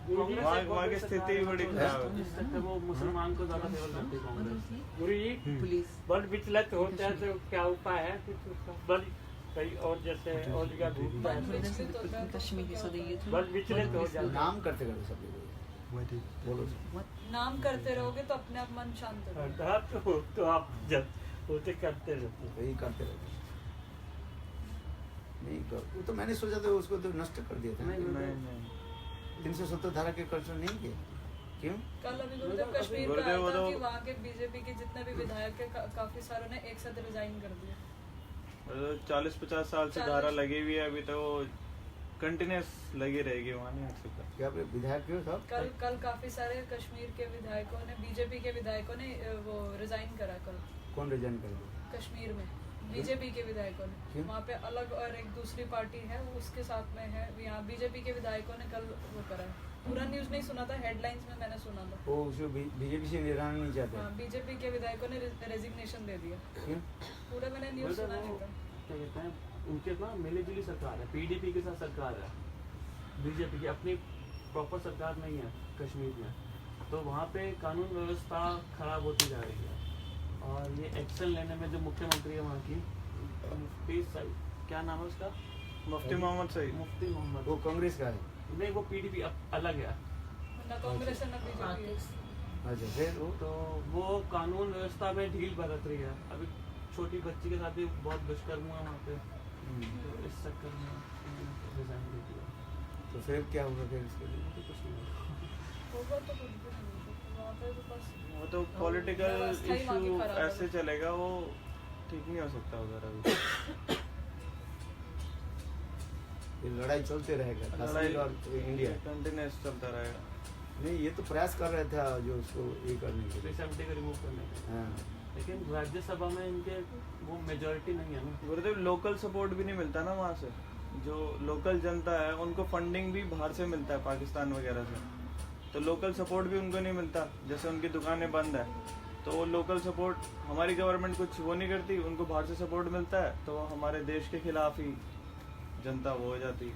वहाँ की स्थिति बड़ी खराब है। जिस तक वो मुसलमान को ज्यादा फेवर करती है कांग्रेस। गुरु जी बल विचलित होता है तो क्या उपाय है कुछ उसका? बल कहीं और जैसे और जगह घूमता है। है विचलित होता है तो Kashmiri, so they use बल विचलित हो जाता है। नाम करते करते सब लोग बोलो। नाम करते रहोगे तो अपने आप मन शांत हो जाएगा। हाँ, तो आप जब होते करते रहते हैं। वही करते रहते नहीं कर, वो तो मैंने सोचा था उसको तो नष्ट कर दिया था। नहीं 370 धारा के कर्षण नहीं किए, क्यों? कल अभी गुरुदेव कश्मीर में गुरुदेव आया वो था तो- कि वहाँ के बीजेपी के जितने भी विधायक है काफी सारों ने एक साथ रिजाइन कर दिया। 40-50 साल से धारा लगी हुई है, अभी तो कंटिन्यूस लगी रहेगी, वहाँ नहीं हट सकता। क्या आपने विधायक क्यों साहब? कल काफी सारे कश्मीर के विधायकों ने, बीजेपी के विधायकों ने वो रिजाइन करा कल कौन रिजाइन कर दिया? कश्मीर में बीजेपी के विधायकों ने। क्यों? वहाँ पे अलग और एक दूसरी पार्टी है वो उसके साथ में है। यहाँ बीजेपी के विधायकों ने कल वो करा है। पूरा न्यूज नहीं सुना था, हेडलाइंस में मैंने सुना था। वो उसको बीजेपी से निरान नहीं चाहते। हाँ, बीजेपी के विधायकों ने रेजिग्नेशन दे दिया। क्यों? पूरा मैंने न्यूज सुना नहीं था। क्या कहते हैं, उनके पास मिलीजुली सरकार है, पीडीपी के साथ सरकार है, बीजेपी की अपनी प्रॉपर सरकार नहीं है कश्मीर में। तो वहाँ पे कानून व्यवस्था खराब होती जा रही है। और ये एक्शन लेने में जो मुख्यमंत्री है वहाँ की, मुफ्ती सईद, क्या नाम है उसका? मुफ्ती मोहम्मद सईद। मुफ्ती मोहम्मद। वो कांग्रेस का है। नहीं, वो पीडीपी अलग है। न कांग्रेस है न बीजेपी है। अच्छा फिर वो तो वो कानून व्यवस्था में ढील बरत रही है। अभी छोटी बच्ची के साथ भी बहुत दुष्कर्म हुआ वहाँ पे, तो इस चक्कर में रिजाइन दे दिया। तो फिर क्या होगा फिर इसके लिए? तो कुछ नहीं हुआ। होगा तो कुछ भी नहीं होगा। वहाँ पे तो बस वो तो पॉलिटिकल व्यवस्था ही वहाँ की इशू खराब है। ऐसे चलेगा, वो ठीक नहीं हो सकता उधर अभी। ये लड़ाई चलते रहेगा कश्मीर और इंडिया। कंटिन्यूस चलता रहेगा। नहीं ये तो प्रयास कर रहे थे जो उसको ये करने के लिए। 370 को रिमूव करने का, हाँ लेकिन राज्यसभा में इनके वो मेजोरिटी नहीं है ना। गुरुदेव लोकल सपोर्ट भी नहीं मिलता ना वहाँ से। जो लोकल जनता है उनको फंडिंग भी बाहर से मिलता है, पाकिस्तान वगैरह से। तो लोकल सपोर्ट भी उनको नहीं मिलता। जैसे उनकी दुकानें बंद है तो वो लोकल सपोर्ट, हमारी गवर्नमेंट कुछ वो नहीं करती, उनको बाहर से सपोर्ट मिलता है, तो हमारे देश के खिलाफ ही जनता वो हो जाती।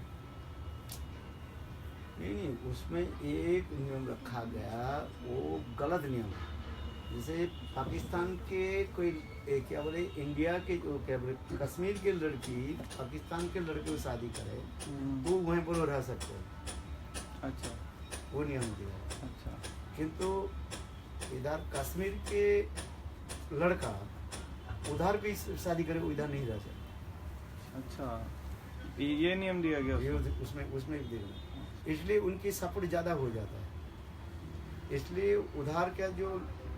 नहीं उसमें एक नियम रखा गया, वो गलत नियम है। जैसे पाकिस्तान के कोई क्या बोले, इंडिया के जो क्या बोले, कश्मीर के लड़की पाकिस्तान के लड़के को शादी करे वो वहीं पर वो रह सकते हैं। अच्छा वो नियम दिया है। अच्छा। किंतु इधर कश्मीर के लड़का उधर भी शादी करे वो इधर नहीं रह सकता। अच्छा ये नियम दिया गया ये उसको। उसमें भी देना, इसलिए उनकी सपोर्ट ज़्यादा हो जाता है। इसलिए उधार का जो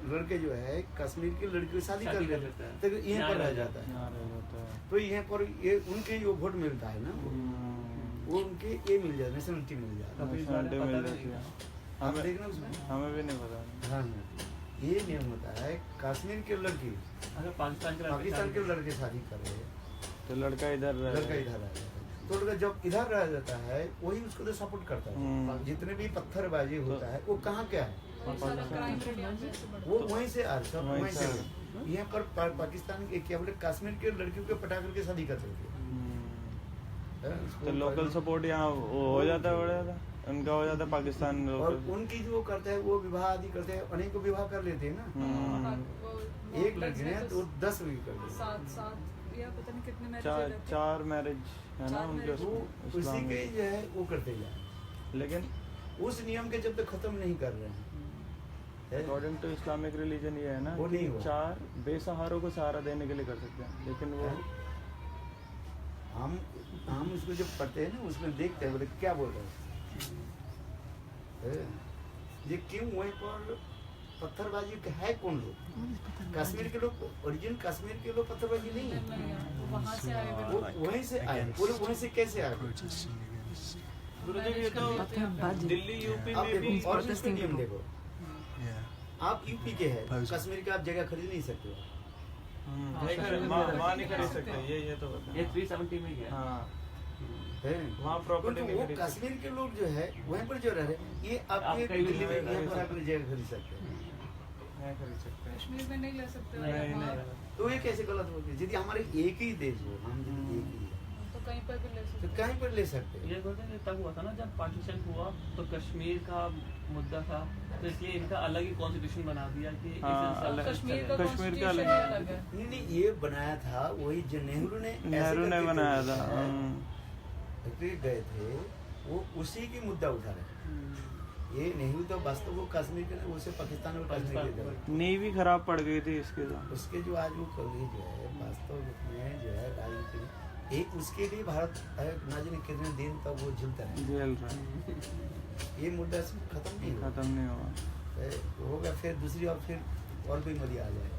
लड़के जो है कश्मीर की लड़की को शादी कर लेते हैं तो यहाँ पर रह जाता है। यहाँ रह जाता है। तो यहाँ पर ये उनके जो वोट मिलता है ना वो उनके ये मिल जाता है, नेशनलिटी मिल जाता है। नेशनलिटी मिल जाती है। आप हमें देखना उसमें हमें भी नहीं पता। हाँ ये नियम होता है, कश्मीर के लड़की अगर पाकिस्तान के लड़के शादी कर रहे हैं तो लड़का इधर रह लड़का इधर रह जाता है। तो लड़का जब इधर रह जाता है वही उसको तो सपोर्ट करता है। जितने भी पत्थरबाजी होता है वो कहाँ क्या है, बहुत सारा क्राइम रेट यहाँ पे ऐसे बढ़ वो वहीं से आ सब वहीं वहीं से से। यहाँ पर पाकिस्तान के क्या बोले कश्मीर के लड़कियों को पटा करके शादी करते थे। तो लोकल सपोर्ट यहाँ वो हो जाता है, हो जाता है उनका, हो जाता है पाकिस्तान और लोकल। उनकी जो करते हैं वो विवाह आदि करते हैं, अनेकों विवाह कर लेते हैं ना। वो एक लड़की ने तो 10 भी कर दिए। सात या पता नहीं कितने मैरिज चार चार मैरिज है ना चार उनके marriage। वो इस्लाम उसी के में। जो है वो करते जाए, लेकिन उस नियम के जब तक खत्म नहीं कर रहे हैं है? अकॉर्डिंग टू इस्लामिक रिलीजन ये है ना वो कि नहीं हुआ। 4 बेसहारों को सहारा देने के लिए कर सकते हैं, लेकिन वो हम उसको जब पढ़ते हैं ना उसमें देखते हैं बोले क्या बोल रहे हैं। ये क्यों वहीं पर पत्थरबाजी है कौन लोग? कश्मीर के लोग, ओरिजिन कश्मीर के लोग पत्थरबाजी नहीं है, वो वहाँ से आए हुए वो लोग। वहीं से आए। बोले वहीं से कैसे आए? गुरुदेव ये तो पत्थरबाजी। दिल्ली यूपी आप में भी देखो और protesting स्टेडियम people. देखो, आप यूपी के हैं, कश्मीर का आप जगह खरीद नहीं सकते हो। वहाँ नहीं खरीद सकते, ये तो होता ये है। 370 में गया। हाँ है। वहाँ प्रॉपर्टी क्योंकि नहीं वो खरीद कश्मीर के लोग जो है वहीं पर जो रह रहे हैं, ये आपके आप कहीं भी दिल्ली में नहीं यहाँ पर खरीद आकर जगह खरीद सकते हैं। नहीं खरीद सकते। कश्मीर में नहीं ले सकते हो, नहीं वहाँ नहीं तो ये कैसे गलत होती है? यदि हमारे एक ही देश हो, हम यदि एक ही है, तो कहीं पर भी ले तो सकते हो। कहीं पर ले सकते हैं। ये बोलते हैं तब हुआ था ना जब पार्टीशन हुआ तो कश्मीर का मुद्दा था, तो इसलिए इनका अलग ही कॉन्स्टिट्यूशन बना दिया कि इस हाँ, हिसाब अलग- से कश्मीर चलेगा। का कश्मीर का कॉन्स्टिट्यूशन अलग- अलग है। नहीं नहीं, ये बनाया था वही जो नेहरू ने ऐसे नेहरू ने करके बनाया जो था। है, गए थे, वो उसी की मुद्दा उठा रहे हैं। ये नेहरू तो वास्तव वो कश्मीर के नहीं, उसे पाकिस्तान और कश्मीर के थे। नेवी खराब पड़ गई थी इसके तो। उसके जो आज वो कवि जो है वास्तव में जो है राजनीति में एक उसके लिए भारत ना जाने कितने दिन तक वो झेलता है। जेल में ये मुद्दा खत्म नहीं हुआ, खत्म नहीं हुआ। होगा फिर दूसरी और फिर और कोई मोदी आ जाए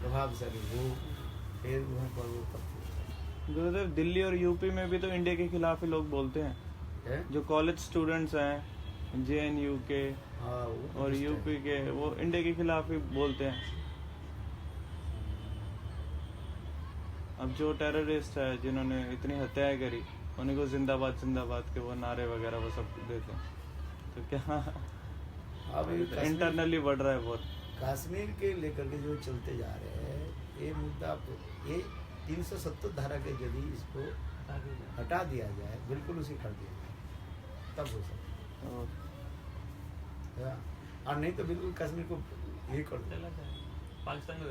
प्रभावशाली वो, फिर वहाँ पर वो तब गुरुदेव दिल्ली और यूपी में भी तो इंडिया के खिलाफ ही लोग बोलते हैं। है। जो कॉलेज स्टूडेंट्स हैं JNU के हाँ, वो और दुष्ट है। यूपी के, वो इंडिया के खिलाफ ही बोलते हैं। अब जो टेररिस्ट है जिन्होंने इतनी हत्याएं करी, उन्हीं को जिंदाबाद जिंदाबाद के वो नारे वगैरह वो सब देते हैं। तो क्या अब ये कश्मीर- इंटरनली बढ़ रहा है बहुत। कश्मीर के लेकर के जो चलते जा रहे हैं, ये मुद्दा ये 370 धारा के यदि इसको हटा दिया जाए, बिल्कुल उसे कर दिया जाए, तब हो सकता और है। और नहीं तो बिल्कुल कश्मीर को ये कर चला दो। जाए पाकिस्तान में।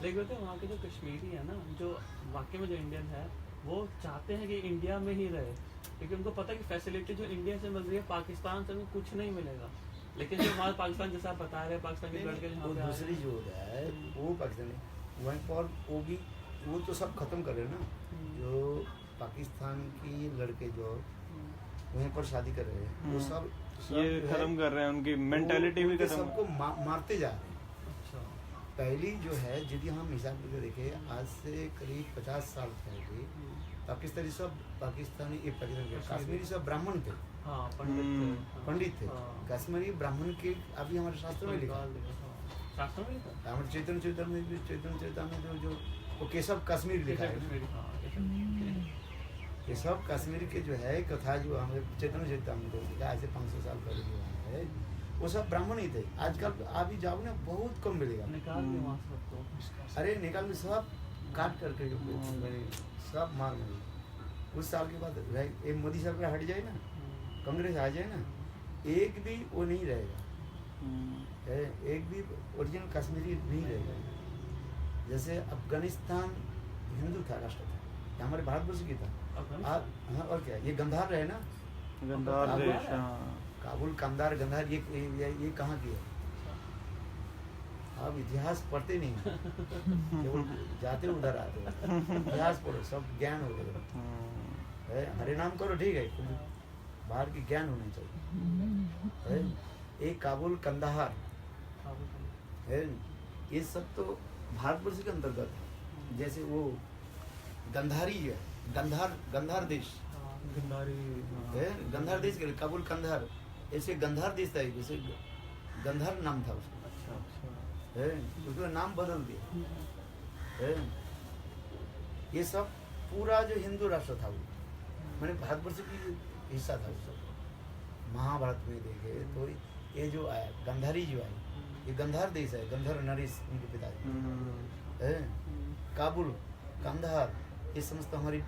लेकिन होते वहाँ के जो कश्मीरी है ना, जो वाकई में जो इंडियन है, वो चाहते हैं कि इंडिया में ही रहे, क्योंकि उनको पता है कि फैसिलिटी जो इंडिया से मिल रही है पाकिस्तान से उनको कुछ नहीं मिलेगा। लेकिन जो हमारे पाकिस्तान जैसा आप बता रहे हैं, पाकिस्तान के लड़के वो जहाँ पे आ रहे दूसरी हैं, जो हो रहा है वो पाकिस्तानी वहीं पर वो भी वो तो सब खत्म कर रहे हैं ना। जो पाकिस्तान की लड़के जो वहीं पर शादी कर रहे हैं वो सब ये जो है, खत्म कर रहे हैं, उनकी मेंटालिटी भी उनके खत्म। सबको मारते जा रहे हैं। अच्छा, पहली जो है यदि हम हिसाब करके देखें, आज से करीब 50 साल पहले पाकिस्तानी सब पाकिस्तानी ये पाकिस्तानी कश्मीरी सब ब्राह्मण थे, हाँ पंडित थे, पंडित थे। हाँ। कश्मीरी ब्राह्मण के अभी हमारे शास्त्रों में लिखा है। शास्त्रों में लिखा है? हमारे चैतन्य चैतन्य में भी चैतन्य चैतन्य में जो वो केशव कश्मीर लिखा है ना, कश्मीरी, हाँ, कश्मीरी। केशव कश्मीर के जो है कथा जो हमें चैतन्य चैतन्य में जो लिखा ऐसे 500 साल पहले जो है, वो सब ब्राह्मण ही थे। आजकल अभी जाओ ना बहुत कम मिलेगा। निकाल के वहाँ से सबको। अरे निकाल के सब काट करके जो सब मार मिले। कुछ साल के बाद ये मोदी सरकार हट जाए ना, कांग्रेस आ जाए ना, एक भी वो नहीं रहेगा, एक भी ओरिजिनल कश्मीरी नहीं रहेगा। जैसे अफगानिस्तान हिंदू था, राष्ट्र था, ये हमारे भारतवर्ष की था। आप हाँ, और क्या ये गंधार रहे ना, गंदार काबुल देश। हाँ। काबुल कंधार गंधार ये कहाँ की है? आप इतिहास पढ़ते नहीं केवल जाते उधर आते हो। इतिहास पढ़ो, सब ज्ञान हो गए। हरे नाम करो ठीक है, बाहर की ज्ञान होनी चाहिए। है एक काबुल कंधार है, ये सब तो भारतवर्ष के अंतर्गत है। जैसे वो गंधारी है, गंधार देश है, गंधार देश के काबुल कंधार, ऐसे गंधार देश था, जैसे गंधार नाम था उसका है, उसका नाम बदल दिया है। ये सब पूरा जो हिंदू राष्ट्र था वो, मैंने भारतवर्ष की हिस्सा था वो सब। महाभारत में देखे तो ये जो आया गंधारी जो आया, ये गंधार देश है, गंधर नरेश उनके पिताजी है। काबुल कंधार ये समस्त हमारी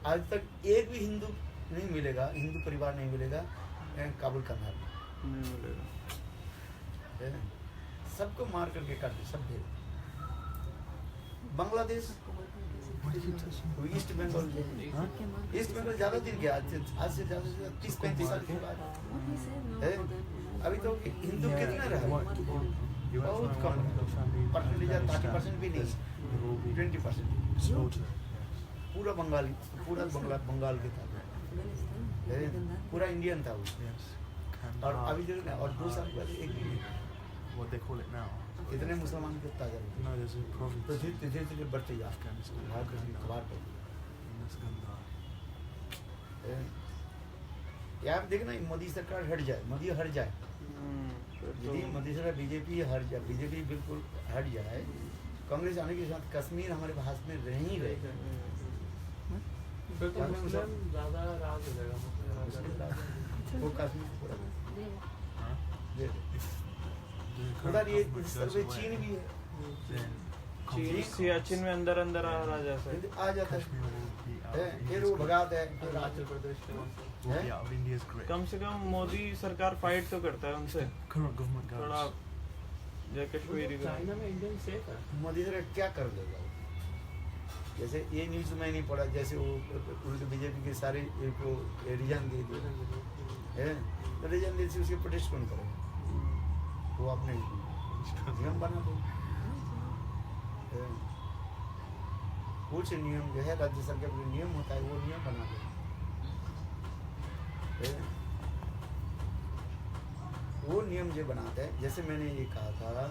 आज तक एक भी हिंदू नहीं मिलेगा, हिंदू परिवार नहीं मिलेगा काबुल कंधार में नहीं मिलेगा। है। सबको मार करके काट दिया, सब भेज। बांग्लादेश, ईस्ट बंगाल, ईस्ट बंगाल ज्यादा दिन गया, आज से ज्यादा 30-35 साल के बाद है। अभी तो हिंदू कितने रहे, बहुत कम, परसेंटेज 30% भी नहीं। 20%। पूरा बंगाली, पूरा बंगाल के था, पूरा इंडियन था वो। और अभी जो ना, और 2 साल पहले एक What they call it now? इतने मुसलमान के ताजा थे। No, there's a तो province धीरे धीरे बढ़ते जा Afghanistan. भारत की खबर पे। in this Gandhar. यार देखना, मोदी सरकार हट जाए, मोदी हट जाए, यदि मोदी सरकार बीजेपी हट जाए, बीजेपी बिल्कुल हट जाए, कांग्रेस आने के साथ कश्मीर हमारे पास में रह ही रहेगा। फिर तो मुस्लिम ज़्यादा राज हो जाएगा, मुस्लिम राज। वो कश्मीर पूरा Huh? They they. The उधर current ये government इस goes तरह से away, चीन भी है, then चीन सियाचिन में अंदर अंदर आ जाता है। आ जाता है, Kashmir will be out है, of फिर India's वो grip. भगाता है, फिर अरुणाचल प्रदेश के वहाँ से। Will be out of India's grip. कम से कम मोदी सरकार फाइट तो करता है उनसे, Current government थोड़ा goes. जय कश्मीरी का। चाइना में इंडियन सेफ है। मोदी सरकार क्या कर देगा वो? जैसे ये न्यूज़ में नहीं पड़ा, जैसे वो उनके बीजेपी के सारे को रीजन दे दिए है, तो रीजन दे से उसके प्रोटेस्ट कौन करेगा? वो अपने नियम बना दो, कुछ नियम जो है राज्य सरकार का नियम होता है, वो नियम बना दो। वो नियम जो बनाते हैं, जैसे मैंने ये कहा था,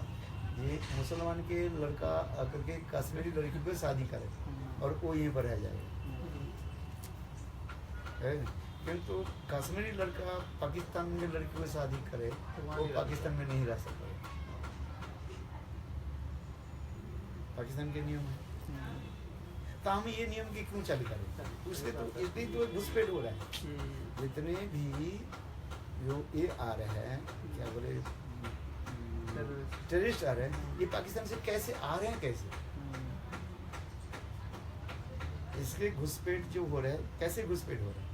ये मुसलमान के लड़का आकर के कश्मीरी लड़की को शादी करे और वो यहीं पर रह जाए, किंतु कश्मीरी लड़का पाकिस्तान में लड़की को शादी करे वो पाकिस्तान में नहीं रह सकता, पाकिस्तान के नियम है। तो हम ये नियम की क्यों चालू करें? उसके तो इतनी तो घुसपैठ हो रहा है, जितने भी जो ये आ रहे हैं, क्या बोले, टेररिस्ट आ रहे हैं, ये पाकिस्तान से कैसे आ रहे हैं, कैसे इसके घुसपैठ जो हो रहा है, कैसे घुसपैठ हो रहा है?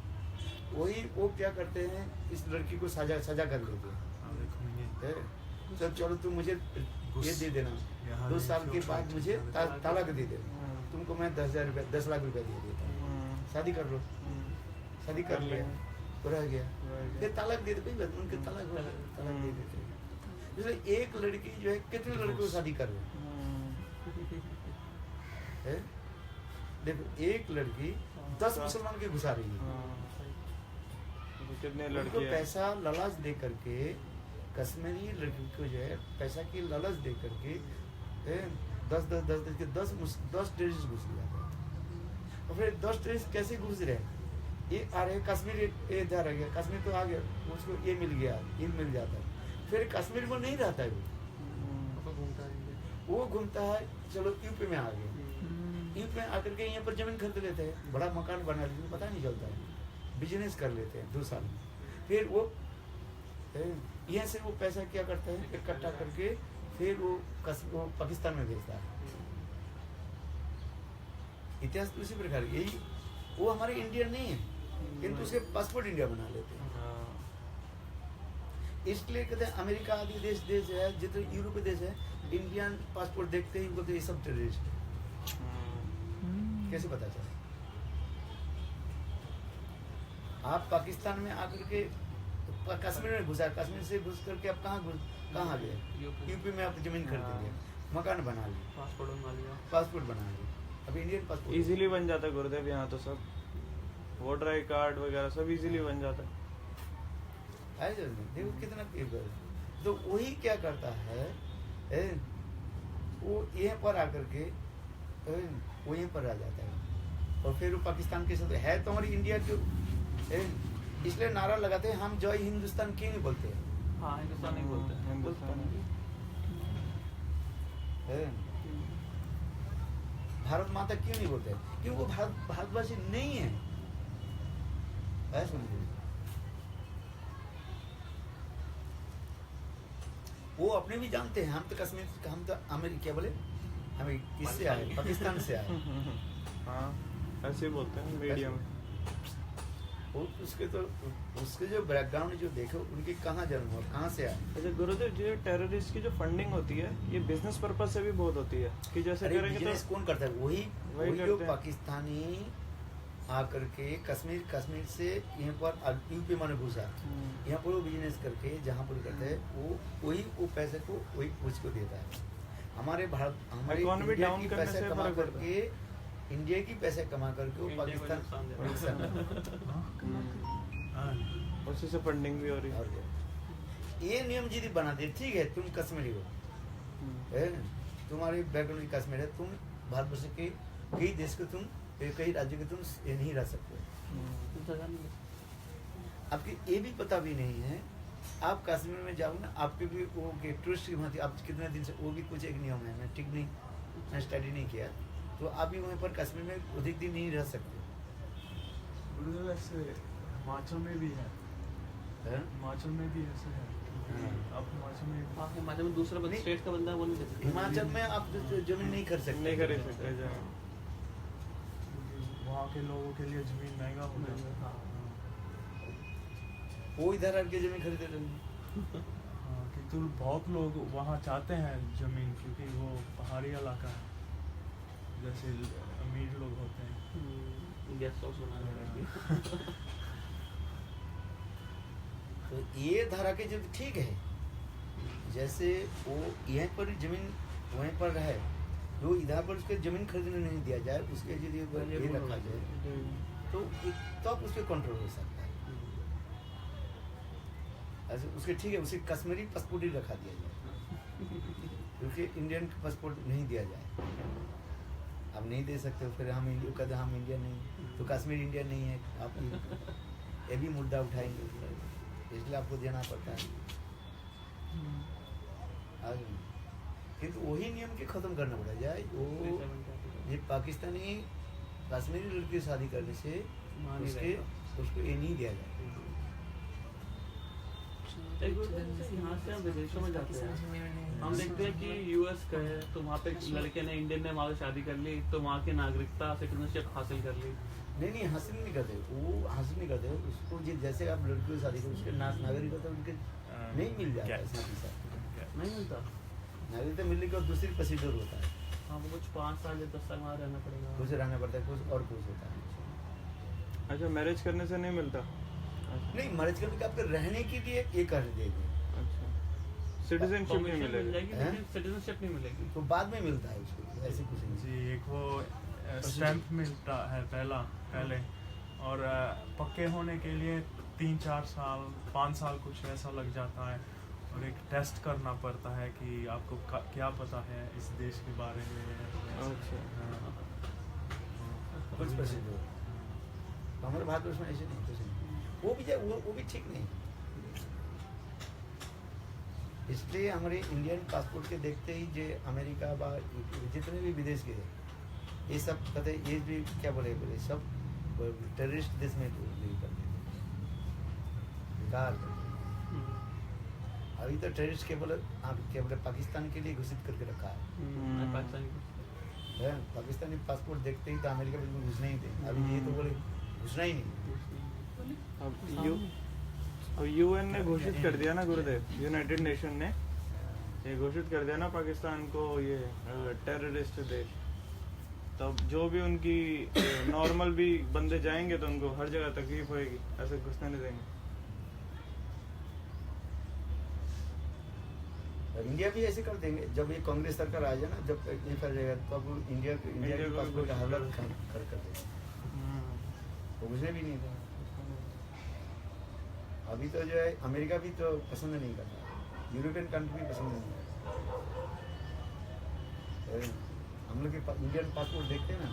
वही वो क्या करते हैं, इस लड़की को सजा कर लेते हैं, How they're coming in. चलो तुम मुझे ये दे देना, 2 साल के बाद मुझे तालाक दे देना, तुमको मैं 10,000 रुपये 10 लाख रुपया दे देता हूँ, शादी कर लो, शादी कर लिया तो रह गया, फिर तालाक दे देते, उनके तालाक दे देते। इसलिए एक लड़की जो है कितने लड़कों को शादी कर रही है? देखो, एक लड़की 10 मुसलमान के घुसा रही है, कितने उनको लड़के हैं? पैसा लालच दे करके, कश्मीरी लड़की को जो है पैसा की लालच दे करके 10 के 10 टेररिस्ट घुस गया, और फिर 10 टेररिस्ट कैसे घुस रहे हैं? ये आ रहे कश्मीर, ये इधर आ गया, कश्मीर तो आ गया, उसको ये मिल गया, ये मिल जाता है, फिर कश्मीर में नहीं रहता है वो घूमता है, चलो यूपी में आ गया, यूपी में आकर के यहाँ पर जमीन खरीद लेते हैं, बड़ा मकान बना लेते हैं, पता नहीं चलता है, बिजनेस कर लेते हैं 2 साल में, फिर वो यहाँ से वो पैसा क्या करता है, इकट्ठा करके फिर वो पाकिस्तान में भेजता है। इतिहास तो उसी प्रकार, यही वो हमारे इंडियन नहीं है, किंतु उसके पासपोर्ट इंडिया बना लेते हैं। इसलिए कहते हैं अमेरिका आदि देश है, जितने यूरोपीय देश है, इंडियन पासपोर्ट देखते ही बोलते ये सब टेररिस्ट है। कैसे पता चला? आप पाकिस्तान में आकर के कश्मीर में घुसा, कश्मीर से घुस करके आप कहाँ गए? यूपी में आप जमीन खरीद लिया, मकान बना लिया, पासपोर्ट बना लिया, अब इंडियन पासपोर्ट इजीली बन जाता है गुरुदेव, यहाँ तो सब वोटर आई कार्ड वगैरह सब इजीली बन जाता है। देखो कितना पेपर, तो वही क्या करता है, वो यहाँ पर आकर के वो यहीं पर आ जाता है, और फिर वो पाकिस्तान के साथ है तो हमारी इंडिया जो इसलिए नारा लगाते हैं, हम जय हिंदुस्तान क्यों नहीं बोलते हैं? हाँ, हिंदुस्तान नहीं बोलते हैं। भारत माता क्यों नहीं बोलते? क्योंकि वो भारतवासी नहीं है, समझिए। वो अपने भी जानते हैं, हम तो कश्मीर, हम तो अमेरिका बोले, हमें किससे आए? पाकिस्तान से आए। हाँ, ऐसे ही बोलते हैं मीडिया में। उसके जो बैकग्राउंड जो देखो, उनके कहाँ जन्म हुआ, कहाँ से आए? अच्छा गुरुदेव, जो टेररिस्ट की जो फंडिंग होती है, ये बिजनेस पर्पज से भी बहुत होती है कि जैसे करेंगे तो कौन करता है? वही जो पाकिस्तानी आकर के कश्मीर से यहाँ पर यूपी में घुसा, यहाँ पर वो बिजनेस करके जहाँ पर करते हैं, वो पैसे को वही उसको देता है। हमारे भारत हमारे Economy इंडिया down की करने पैसे से कमा फर्क पड़ता है। करके इंडिया की पैसे कमा करके वो इंडिया को पाकिस्तान नुकसान दे रहा है। नुकसान Ah, उसी से फंडिंग भी हो रही है। और क्या। ये नियम यदि बना दे ठीक है तुम कश्मीरी हो है तुम्हारी बैकग्राउंड कश्मीर है तुम भारतवर्ष के कई देश के तुम कई राज्य के तुम ये नहीं रह सकते आपकी ये भी पता भी नहीं है आप कश्मीर में जाओ ना आपके भी वो टूरिस्ट की भांति आप कितने दिन से वो भी कुछ एक नियम है मैं ठीक नहीं मैं स्टडी नहीं किया तो आप भी वहीं पर कश्मीर में अधिक दिन नहीं रह सकते गुरुदेव ऐसे हिमाचल में भी है हैं? हिमाचल में भी ऐसे है अब हिमाचल में हाँ, हिमाचल में दूसरा नहीं। स्टेट का बंदा वो नहीं दे सकता। हिमाचल में आप जमीन नहीं कर सकते नहीं खरीद सकते जहाँ। वहाँ के लोगों के लिए जमीन महंगा हो जाता है हाँ। वो इधर आके जमीन खरीदे रहेंगे हाँ, क्योंकि बहुत लोग वहाँ चाहते हैं जमीन क्योंकि वो पहाड़ी इलाका है जैसे अमीर लोग होते हैं गेस्ट हाउस बनाने लगे। तो ये धारा के जब ठीक है जैसे वो यहाँ पर जमीन वहीं पर रहे जो इधर पर उसके जमीन खरीदने नहीं दिया जाए उसके यदि ये रखा जाए तो तब उस पर कंट्रोल हो सकता है ऐसे उसके ठीक है उसे कश्मीरी पासपोर्ट ही रखा दिया जाए क्योंकि इंडियन पासपोर्ट नहीं दिया जाए आप नहीं दे सकते फिर हम इंडिया कहते हम इंडिया नहीं तो कश्मीर इंडिया नहीं है आप ये भी मुद्दा उठाएंगे इसलिए आपको देना पड़ता है आगे फिर तो वही नियम के खत्म करना पड़ा जाए वो ये पाकिस्तानी कश्मीरी लड़की से शादी करने से उसके उसको ये नहीं दिया जाए यहाँ से हम विदेशों में जाते हैं हम देखते हैं कि यूएस गए तो वहाँ पे लड़के ने इंडियन ने वहाँ पे शादी कर ली तो वहाँ की नागरिकता सिटीजनशिप हासिल कर ली। नहीं हासिल नहीं करते वो हासिल नहीं करते उसको जैसे आप लड़कियों से शादी करो उसके नागरिकता उनके नहीं मिल जाता है साथ ही साथ नहीं मिलता नागरिकता मिलने के बाद दूसरी प्रोसीजर होता है हाँ वो कुछ 5 साल या 10 साल वहाँ रहना पड़ेगा। कुछ रहना पड़ता है कुछ और कुछ होता है अच्छा मैरिज करने से नहीं मिलता। नहीं मैरिज करने के आपके रहने के लिए ये कर देंगे अच्छा सिटीजनशिप नहीं परमिशन मिल मिलेगा। जाएगी हैं? लेकिन सिटीजनशिप नहीं मिलेगी। तो बाद में मिलता है उसको ऐसे कुछ नहीं जी एक वो स्टैंप मिलता है पहले और पक्के होने के लिए 3-4 साल 5 साल कुछ ऐसा लग जाता है और एक टेस्ट करना पड़ता है कि आपको क्या पता है इस देश के बारे में। अच्छा हाँ। कुछ प्रोसीजर हमारे भारत में ऐसे नहीं कुछ नहीं वो भी ठीक नहीं इसलिए हमारे इंडियन पासपोर्ट के देखते ही जो अमेरिका बा जितने भी विदेश के ये सब कहते ये भी क्या बोले सब टेररिस्ट देश में नहीं करते बेकार अभी तो टेररिस्ट केवल पाकिस्तान के लिए घोषित करके रखा है पाकिस्तानी पासपोर्ट देखते ही तो अमेरिका में घुसना ही थे अभी ये तो बोले घुसना ही नहीं अब यूएन ने घोषित कर दिया ना गुरुदेव यूनाइटेड नेशन ने ये घोषित कर दिया ना पाकिस्तान को ये टेररिस्ट देश तब जो भी उनकी नॉर्मल भी बंदे जाएंगे तो उनको हर जगह तकलीफ होएगी ऐसे घुसने नहीं देंगे। इंडिया भी ऐसे कर देंगे जब ये कांग्रेस सरकार आ जाए ना जब ये कर जाएगा तो अब इंडिया के पासपोर्ट का हालत कर देगा वो मुझे भी नहीं था अभी तो जो है अमेरिका भी तो पसंद नहीं करता यूरोपियन कंट्री भी पसंद नहीं करता हम लोग के इंडियन पासपोर्ट देखते हैं ना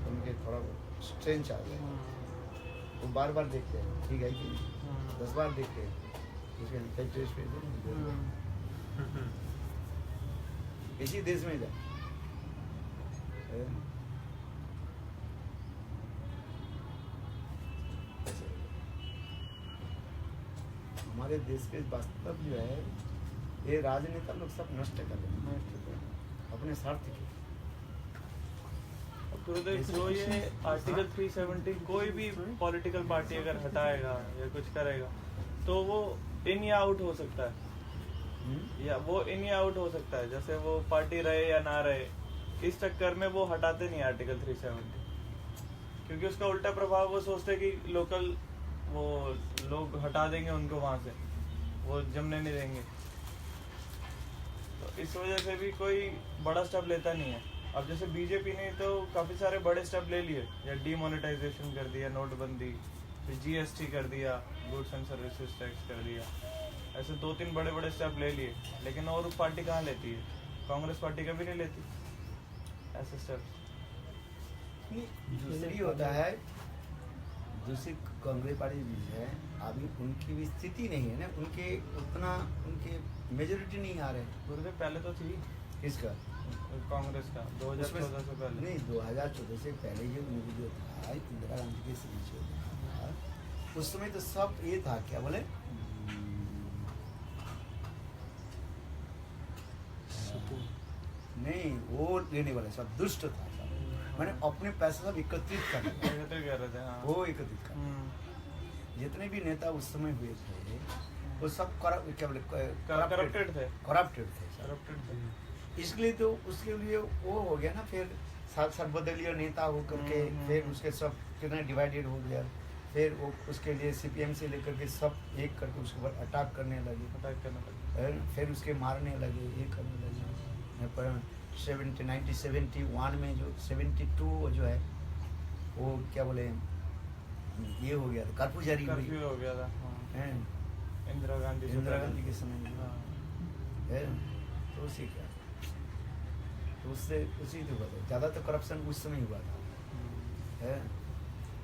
तो उनके थोड़ा स्ट्रेंच आ गया वो बार बार देखते हैं ठीक है कि 10 बार देखते हैं उसके कई टेस्ट पे किसी देश में जाए हमारे देश के वास्तव जो है ये राजनेता लोग सब नष्ट कर रहे हैं अपने स्वार्थ के गुरुदेव जो ये आर्टिकल 370 कोई भी पॉलिटिकल पार्टी अगर हटाएगा या कुछ करेगा तो वो इन या आउट हो सकता है या वो इन या आउट हो सकता है जैसे वो पार्टी रहे या ना रहे इस चक्कर में वो हटाते नहीं आर्टिकल 370 क्योंकि उसका उल्टा प्रभाव वो सोचते कि लोकल वो लोग हटा देंगे उनको वहां से वो जमने नहीं देंगे तो इस वजह से भी कोई बड़ा स्टेप लेता नहीं है। अब जैसे बीजेपी ने तो काफ़ी सारे बड़े स्टेप ले लिए, या डीमोनेटाइजेशन कर दिया, नोटबंदी, फिर जीएसटी कर दिया, गुड्स एंड सर्विसेज टैक्स कर दिया, ऐसे 2-3 बड़े बड़े स्टेप ले लिए। लेकिन और पार्टी कहाँ लेती है? कांग्रेस पार्टी कभी नहीं लेती ऐसे स्टेप। दूसरी होता है, दूसरी कांग्रेस पार्टी भी है, अभी उनकी भी स्थिति नहीं है ना, उनके उतना उनके मेजोरिटी नहीं आ रहे। गुरुदेव पहले तो थी किसका? कांग्रेस का 2014 से पहले। नहीं, 2014 से पहले ये उनकी जो था इंदिरा गांधी के स्पीच था, उस समय तो सब ये था, क्या बोले, नहीं वो लेने वाला सब दुष्ट था, सब मैंने अपने पैसे सब एकत्रित कर रहे थे। हाँ। वो एकत्रित कर, जितने भी नेता उस समय हुए थे वो सब क्या बोले करप्टेड थे। इसलिए तो उसके लिए वो हो गया ना, फिर सर्वदलीय नेता हो करके फिर उसके सब कितना डिवाइडेड हो गया, फिर वो उसके लिए सीपीएम से लेकर के सब एक करके उसके ऊपर अटैक करने लगे, फिर उसके मारने लगे, ये करने लगे। पर 1971 में जो 72 जो है वो क्या बोले ये हो गया था, कर्फ्यू जारी हो गया था इंदिरा गांधी के समय में। है तो उसी क्या, तो उससे उसी तो हुआ था, ज़्यादा तो करप्शन उस समय हुआ था। है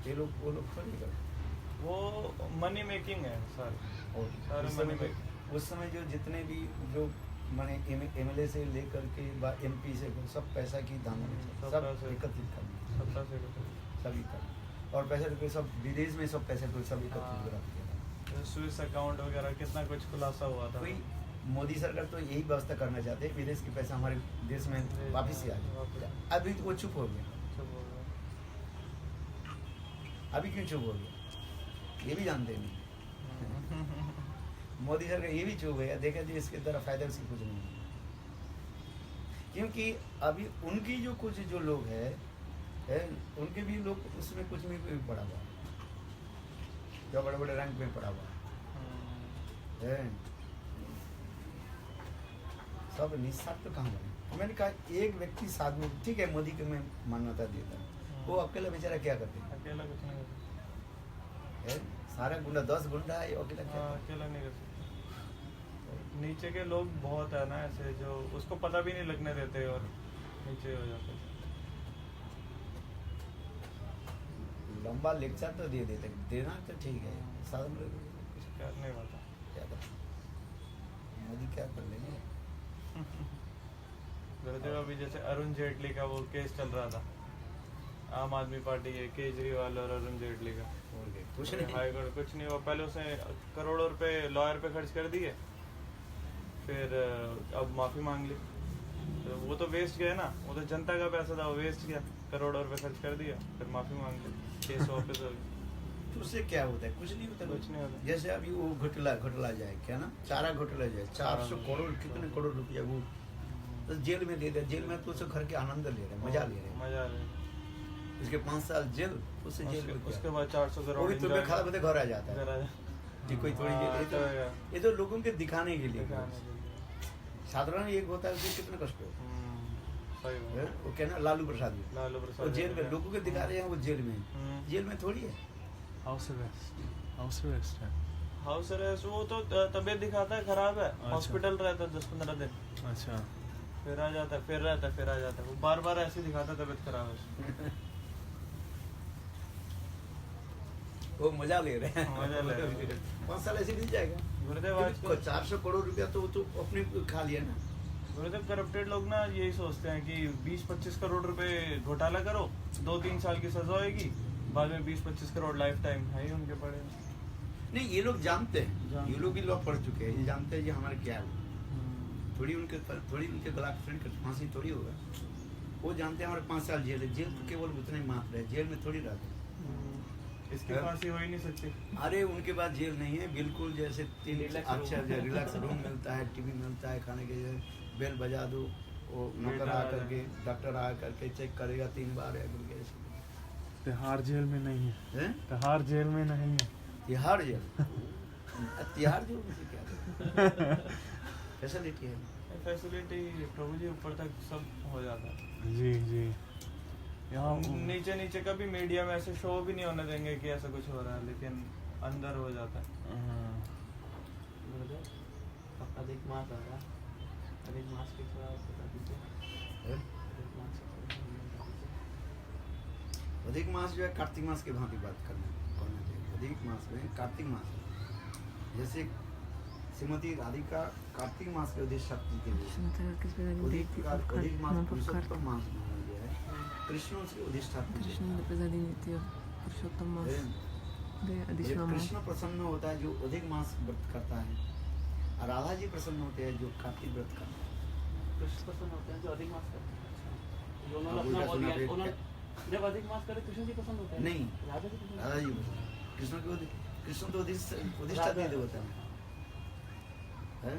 ये लोग, वो लोग थोड़ी करते, वो मनी मेकिंग है सारे मनी मेकिंग। उस समय जो जितने भी जो मैंने एमएलए से लेकर के एमपी से सब पैसा की दाम सब एकत्रित करना, सभी करना, और पैसे रुपये सब विदेश में सब पैसे को सब एकत्रित करा दिया। स्विस अकाउंट वगैरह कितना कुछ खुलासा हुआ था। कोई मोदी सरकार तो यही व्यवस्था करना चाहते हैं, विदेश के पैसा हमारे देश में वापिस ही आ जाए। अभी वो चुप हो गया, अभी क्यों चुप हो गया ये भी जानते नहीं। मोदी सरकार ये भी चुप गया, देखा जी इसके तरह फायदा उसकी कुछ नहीं है, क्योंकि अभी उनकी जो कुछ जो लोग है उनके भी लोग उसमें कुछ में भी पड़ा हुआ जो बड़े बड़े रैंक में पड़ा हुआ है, सब निस्वार्थ तो कहाँ बने। मैंने कहा एक व्यक्ति साथ में, ठीक है मोदी को मैं मान्यता देता हूँ, वो अकेला बेचारा क्या करते हैं, अकेला कुछ नहीं करते, सारा गुंडा 10 गुंडा है, अकेला क्या अकेला नहीं कर सकते। नीचे के लोग बहुत है ना ऐसे जो उसको पता भी नहीं लगने देते और नीचे हो जाते। लंबा लेक्चर तो दे देते, देना तो ठीक है, साधारण कुछ करने वाला क्या कर, मोदी क्या कर लेंगे। गुरुदेव अभी जैसे अरुण जेटली का वो केस चल रहा था, आम आदमी पार्टी के केजरीवाल और अरुण जेटली का, कुछ नहीं, हाईकोर्ट कुछ नहीं हुआ। पहले उसने करोड़ों रुपए लॉयर पे खर्च कर दिए, फिर अब माफी मांग ली, तो वो तो वेस्ट गया ना, वो तो जनता का पैसा था, वो वेस्ट गया, करोड़ों रुपए खर्च कर दिया, फिर माफी मांग ली, केस वापस हो गया। तो उससे क्या होता है, कुछ नहीं होता, कुछ नहीं होता। जैसे अभी वो घोटाला जाए, क्या ना, चारा घोटाला जाए, 400 करोड़ कितने करोड़ रुपया वो तो जेल में दे दिया, जेल में तो घर के आनंद ले रहे, मजा ले रहे, इसके 5 साल जेल, उससे जेल में उसके बाद 400 करोड़ तो खा होते घर आ जाता है, कोई थोड़ी ये तो लोगों के दिखाने के लिए, साधारण एक होता है उसे कितना कष्ट हो, वो क्या ना लालू प्रसाद वो जेल में लोगों के दिखा रहे हैं, वो जेल में थोड़ी है, हाउस अरेस्ट है, हाउस अरेस्ट। वो तो तबीयत दिखाता है खराब है, हॉस्पिटल रहता है 10-15 दिन, अच्छा, फिर आ जाता है, फिर रहता है, फिर आ जाता है, वो बार बार ऐसे दिखाता है तबीयत खराब है। वो मजा ले रहे हैं, मजा ले रहे हैं। 5 साल ऐसे मिल जाएगा। गुरुदेव आज 400 करोड़ रुपया तो अपने खा लिया ना। गुरुदेव करप्टेड लोग ना यही सोचते हैं कि 20-25 करोड़ रुपए घोटाला करो, 2-3 साल की सजा होगी, बाद में 20-25 करोड़ लाइफ टाइम है ही उनके पड़े। नहीं ये लोग जानते हैं, ये लोग भी लॉ पढ़ चुके हैं, ये जानते हैं कि हमारे क्या है, थोड़ी उनके गला फांसी थोड़ी होगा, वो जानते हैं हमारे 5 साल जेल है, जेल तो केवल उतने मात्र है, जेल में थोड़ी रहते, इसकी फांसी हो ही नहीं सकती। अरे उनके पास जेल नहीं है, बिल्कुल जैसे 3 अच्छा रिलैक्स रूम मिलता है, टीवी मिलता है, खाने के बेल बजा दो, वो नौकर आ करके डॉक्टर आ करके चेक करेगा 3 बार है। तिहाड़ जेल में नहीं है, तिहाड़ जेल में नहीं है, तिहाड़ जेल, तिहाड़ जेल में क्या फैसिलिटी है। फैसिलिटी प्रभु जी ऊपर तक सब हो जाता है। जी जी यहाँ नीचे नीचे कभी मीडिया में ऐसे शो भी नहीं होने देंगे कि ऐसा कुछ हो रहा है, लेकिन अंदर हो जाता है। ब्रदर अधिक मास आ रहा है, अधिक मास के थोड़ा बता दीजिए। अधिक मास के थोड़ा बता दीजिए। अधिक मास जो है कार्तिक मास की भांति बात करना चाहिए। अधिक मास में कार्तिक मास है। जैसे श्रीमती राधिका कार्तिक मास के अधिष्ठात्री के लिए अधिक मास पुरुषोत्तम मास माना गया है। कृष्ण उसके अधिष्ठात्री Krishna is the representative of Purushottam Mass, the है। additional month. कृष्ण प्रसन्न होता है जो अधिक मास व्रत करता है, और राधा जी प्रसन्न होते हैं जो कार्तिक व्रत करता है। कृष्ण प्रसन्न होते हैं जो अधिक मास करते हैं। अच्छा, जो उन्होंने अब अपना उल्टा वो सुना दिया, फिर उन्होंने जब अधिक मास करे कृष्ण जी पसंद होते हैं? नहीं, राधा जी पसंद राधा जी प्रसन्न। कृष्ण के कृष्ण तो अधिष्ठात्री देवता है।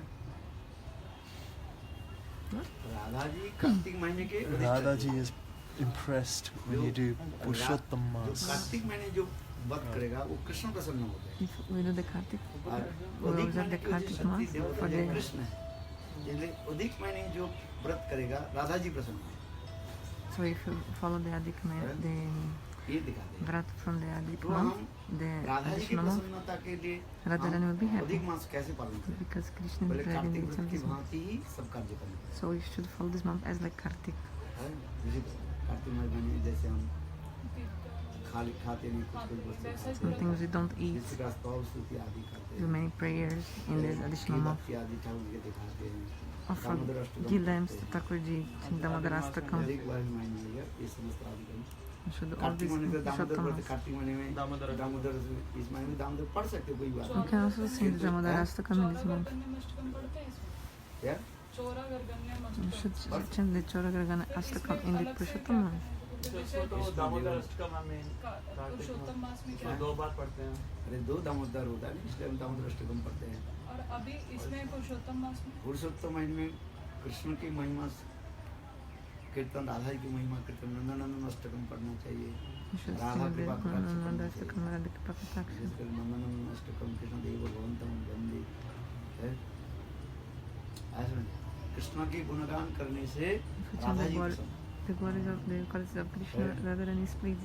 राधा जी कार्तिक महीने के Radha ji is impressed when you do Purushottam जो Maas. कार्तिक महीने जो व्रत करेगा वो कृष्ण प्रसन्न होते हैं। If we do the Kartik, और we अधिक observe महीने the के Kartik अधिष्ठात्री Mass देवता for जो the कृष्ण है, इसलिए अधिक महीने जो व्रत करेगा राधा जी प्रसन्न है। so if you follow the Adik month, the ये दिखाते हैं। Vrat from the Adik तो month, हम the राधा जी की additional month, प्रसन्नता के लिए Radharani will be हम happy अधिक मास कैसे पालन करें? because Krishna is पहले कार्तिक representing व्रत की this month. भांति ही सब कार्य करना So we should follow this month as like Kartik. है। इसी तरह कार्तिक महीने जैसे हम खाते नहीं कुछ कुछ वस्तु Some खाते things we don't हैं, eat, किसी का स्तव स्तुति आदि खाते do हैं, many prayers in this additional month. भक्ति आदि ठाकुर के दिखाते हैं, Offer Damodar Ashtakam give lamps करते to हैं। Thakurji, Damodar Astakam. अधिक बार महीने में ये समस्त आदि करें। We should do all Kartik this महीने में दामोदर Purushottam व्रत, Mass. कार्तिक महीने में दामोदर दामोदर, इस महीने में दामोदर पढ़ सकते हो, कोई बात We can also sing the Damodar हैं? Astakam in this month. Ashtakam पढ़ते हैं इसमें। क्या? Chaura गरगन्य We should Ashtakam. chant the Choragargana Astakam in the Purushottam month. इसको तो दामोदर अष्टकम हमें पुरुषोत्तम मास में क्या इसको 2 बार पढ़ते हैं। अरे दो दामोदर होता है, इसलिए हम दामोदर अष्टकम पढ़ते हैं। और अभी इसमें पुरुषोत्तम मास में पुरुषोत्तम महीने में कृष्ण की महिमा कीर्तन, राधा की महिमा कीर्तन, नंदनंदन अष्टकम पढ़ना चाहिए। We should Radha sing the कृपा कटाक्ष Nanda करना Astakam, चाहिए। Radha Kripa Kataksha. विशेषकर नंदनंदन अष्टकम कृष्ण देव भगवंतम वंदे है। ऐसा नहीं, कृष्ण के गुणगान करने से If we chant Radha the ji glory, प्रसन्न। the glories of the qualities of Krishna, Radharani is pleased.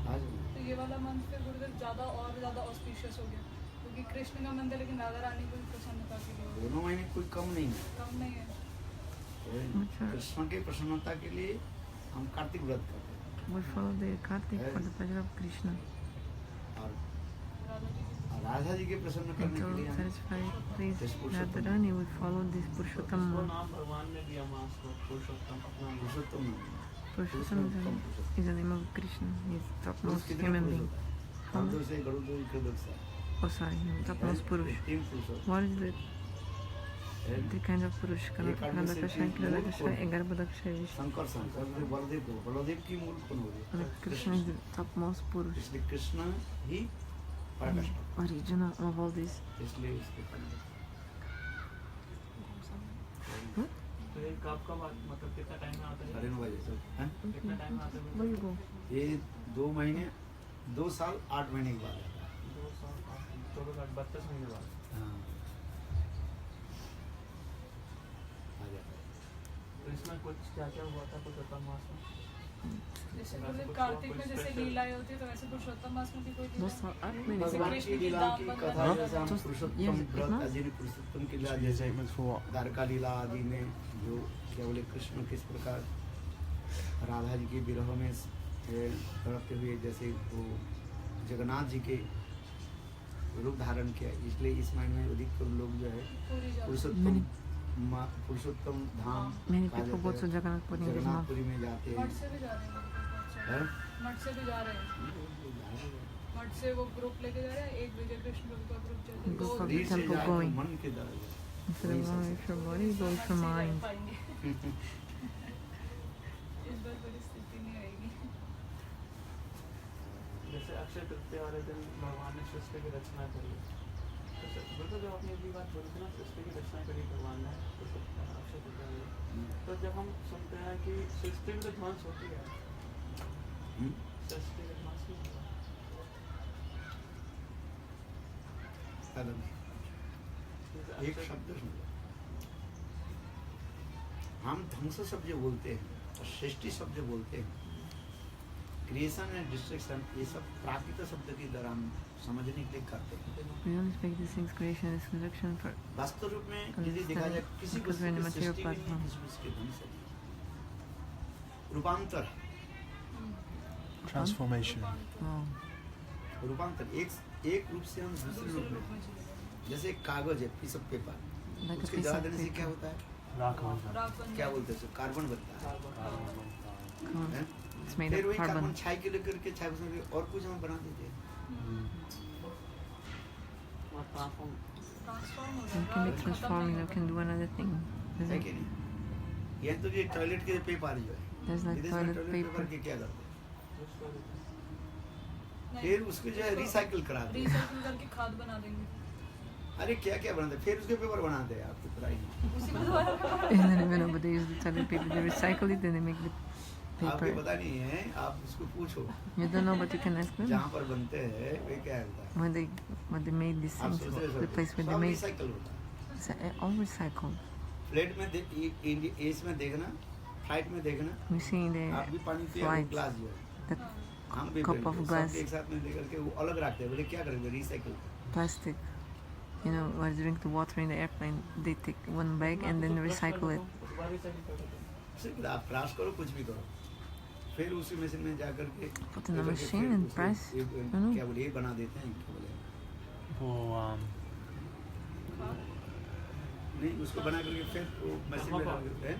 आज नहीं। तो ये वाला मंथ पे गुरुदेव ज्यादा और ज्यादा ऑस्पिशियस हो गया, क्योंकि कृष्ण का मंदिर लेकिन राधा रानी को भी प्रसन्नता के लिए दोनों महीने कोई कम नहीं है। कम नहीं है। अच्छा। कृष्ण के प्रसन्नता के लिए हम कार्तिक व्रत करते हैं, We follow the Kartik for the pleasure of Krishna. और राधा जी की राधा जी के प्रसन्न And करने के to लिए हम satisfy please This Purushottam. Radharani, we follow this Purushottam इसको month. नाम भगवान ने दिया मास को, पुरुषोत्तम अपना नाम। पुरुषोत्तम Purushottam is the name of Krishna. He is पुरुष topmost कितने human पुरुष being. होता है? How हम much? से गरुड़ दो इकदक्ष Oh, sorry, topmost Purush. तीन पुरुष होते What is the हैं। three kinds of Purush? Kanadakasha, Kiradakasha, and Garbhodakasha, Vishnu. Shankar Shankar ने बलदेव को, बलदेव की मूल कौन हो And गया? Krishna is the topmost Purush, इसलिए कृष्ण ही पराकाष्ठ, original of all this. इसलिए इसके पहले तो ये कब कब मतलब कितना टाइम में आता है? साढ़े 9 बजे सब हैं? कितना टाइम में आता है? Where you go? ये 2 महीने 2 साल 8 महीने के बाद आता है। 2 साल 24 32 महीने बाद। हाँ, आ जाता है। तो इसमें कुछ क्या क्या हुआ था पुरुषोत्तम मास में? जैसे गुरुदेव कार्तिक में जैसे लीलाएं होती है, तो वैसे पुरुषोत्तम मास में भी कोई लीला? 2 साल 8 महीने से भगवान की लीला की कथा हाँ? जैसे हम तो पुरुषोत्तम ये व्रत कितना? आदि ने पुरुषोत्तम की लीला ये जैसे statements for what? द्वारका लीला आदि में जो क्या बोले कृष्ण किस प्रकार राधा जी के विरह में तड़पते हुए जैसे वो जगन्नाथ जी के रूप धारण किया, इसलिए इस महीने में अधिकतर लोग जो है पूरी जाती है। पुरुषोत्तम पुरुषोत्तम धाम Many कहा people जाता go to है। Jagannath Puri in this month. Jagannathpuri में जाते हैं। मठ से भी जा रहे हैं बहुत हैं? सारे। मठ से भी जा रहे हैं, मठ से वो ग्रुप लेके जा रहे हैं, एक विजय कृष्ण प्रभु का ग्रुप चल Group रहा of है। शरीर से temple जाए going. तो मन के द्वारा जाए। Instead of going with your body, go with your mind. इस बार परिस्थिति नहीं आएगी। जैसे अक्षय तृतीया वाले दिन भगवान ने सृष्टि की रचना करी। तो बिल्कुल जब आपने ये बात बोली थी ना, सृष्टि की रचना करी भगवान ने, तो अक्षय तृतीया वाले, तो जब हम सुनते हैं कि सृष्टि में तो ध्वंस होती है, सृष्टि का ध्वंस नहीं होता। एक जैसे शब्द सुन लो। हम ध्वंस शब्द जो बोलते हैं और सृष्टि शब्द जो बोलते हैं, क्रिएशन एंड डिस्ट्रक्शन, ये सब प्राकृत शब्द के द्वारा हम समझने के लिए करते हैं। We only speak these things, creation and destruction, for वास्तव रूप में यदि देखा जाए किसी because we're in the वस्तु की material सृष्टि भी नहीं, platform. किसी वस्तु की ध्वंस नहीं। रूपांतर है। Transformation. oh, रूपांतर एक रूप से हम दूसरे रूप में, जैसे एक कागज है, piece of paper, like a उसके piece जला of देने से क्या paper. होता है? राख हो जाता राख बन क्या जाए। बोलते हैं उसको? कार्बन बनता है। Come हैं? on. It's made फिर of वही कार्बन carbon. छाई के लेकर के छाई उसमें और कुछ हम बना देते हैं। ट्रांसफॉर्म हो You जाएगा, can be खत्म transformed, नहीं you can do another thing. There's है like, कि नहीं? ये तो ये टॉयलेट के पेपर जो है, there's like विदेश में toilet टॉयलेट पेपर paper. के क्या करते हैं? नहीं, फिर उसको जो है रिसाइकिल कराते हैं। रिसाइकिल करके खाद बना देंगे। अरे क्या क्या बनाते हैं? फिर उसके पेपर बनाते हैं, आपको पता ही नहीं। उसी को दोबारा And then even though they use the toilet paper, they recycle it, then they make the आपको paper. पता नहीं है, आप उसको पूछो You don't know, but you can ask them. जहाँ पर बनते हैं वे क्या होता है? When they made these आप things, सोच रहे the place where they सब made रिसाइकल होता है। it's all recycled. फ्लाइट में एस में देखना, फ्लाइट में देखना, We see in आप भी the पानी पिए, वो flights ग्लास जो है, that हम भी cup पिएंगे, of सब glass. एक साथ में लेकर के वो अलग रखते हैं। बोले क्या करेंगे? Recycle. plastic, you know, while you drink the water in the airplane, they take one bag and then recycle it. सिर्फ आप क्रॉस करो, कुछ भी करो, फिर उसी मशीन में जाकर के Put in a लेकर के machine फिर and उसे press, क्या बोले, ये बना देते हैं, क्या बोले, वो नहीं उसको बना करके फिर वो मशीन में डाल देते हैं।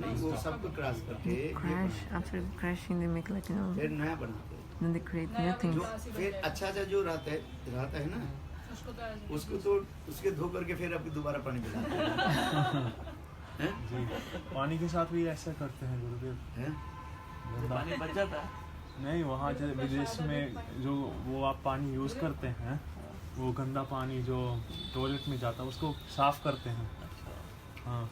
नहीं वो सबको क्रॉस करके They ये crash, बनाते after crashing, they make like, you हैं, know, फिर नया बनाते हैं। then they create नया new things. जो फिर अच्छा जो रहता है ना, उसको तो ऐसे- उसको तो उसके धो करके फिर अभी दोबारा पानी मिलाते हैं। हैं? जी पानी के साथ भी ऐसा करते हैं गुरुदेव। हैं? पानी बच जाता है। नहीं वहाँ जो विदेश में जो वो आप पानी यूज़ करते हैं, वो गंदा पानी जो टॉयलेट में जाता है उसको साफ करते हैं। हाँ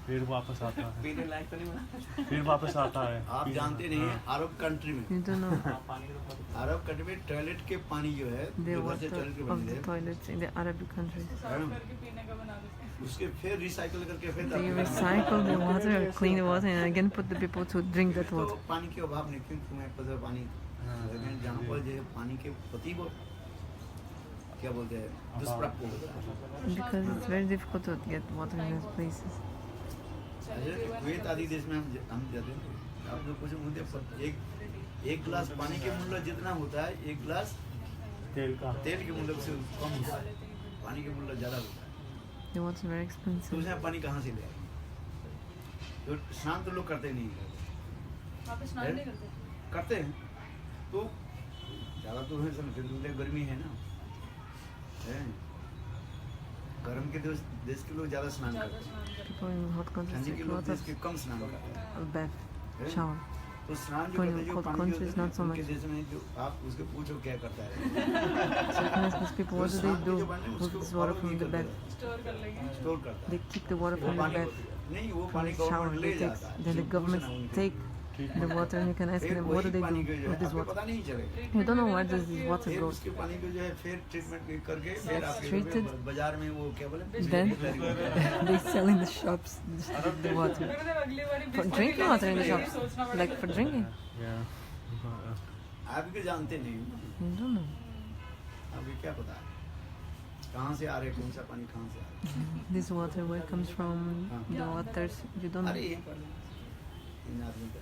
फिर वापस आता है, पीने लायक तो नहीं बना। फिर वापस आता है। आप पीने जानते में। नहीं है, हाँ। अरब कंट्री में, You don't know पानी तो बहुत अरब कंट्री में टॉयलेट के पानी जो है, the जो घर से water टॉयलेट के of बने the थे, toilets in the Arabic countries. साफ करके पीने का बना देते हैं। उसके फिर रिसाइकल करके फिर They recycle the water, clean the water, and again put the people to drink that तो water. पानी के अभाव नहीं, क्योंकि तुम्हें पता पानी लेकिन जहाँ पर जो है पानी के प्रति वो क्या बोलते हैं, दुष्प्राप्त होता है। Because it's very difficult to get water in those places. अरे कुवैत आदि देश में हम जाते हैं, आप लोग कुछ मुद्दे पर एक गिलास पानी के मूल्य जितना होता है, एक गिलास तेल का तेल के मूल्य से कम होता है, पानी के मूल्य ज़्यादा होता है। The water is very तो expensive. उसमें पानी कहाँ से ले आए? तो स्नान तो लोग करते नहीं हैं, वहाँ पे स्नान नहीं करते। करते हैं तो ज़्यादा तो है समझे, गर्मी है ना, है गर्म के देश के लोग ज़्यादा स्नान ज़्यादा करते हैं, स्नान करते People in hot countries ठंडी के take लोग lots देश of के कम स्नान करते हैं। bath, हैं? shower. तो स्नान जो When करते हैं, जो cold पानी countries, जो होता है, not so उनके much. देश में जो आप उसके पूछो क्या करता है, So you can ask these people, what do they do with this water from the bath? हैं। स्टोर कर लेंगे। स्टोर करता They है। keep the water वो from the पानी bath, नहीं, वो from पानी the shower. गवर्नमेंट They ले take, जाता है, then the जो government पूछना उनके। take the water, and you can ask फिर them, what do वही they पानी do को जो है with this आपको water? पता नहीं चलेगा। You don't know where does करके this water फिर go. उसके पानी को जो है फिर ट्रीटमेंट करके फिर आपके treated. बाजार में वो क्या बोले, Then they sell in the shops the water. गुरुदेव अगली बारी For 20 drinking water in the यही shops, सोचना पड़ेगा। like for drinking. आप भी जानते नहीं, You don't know. अभी क्या पता कहाँ से आ रहे, कौन सा पानी कहाँ से आ रहा This water, where it comes from, the waters, you don't है। अरे know. ये इन आदमी का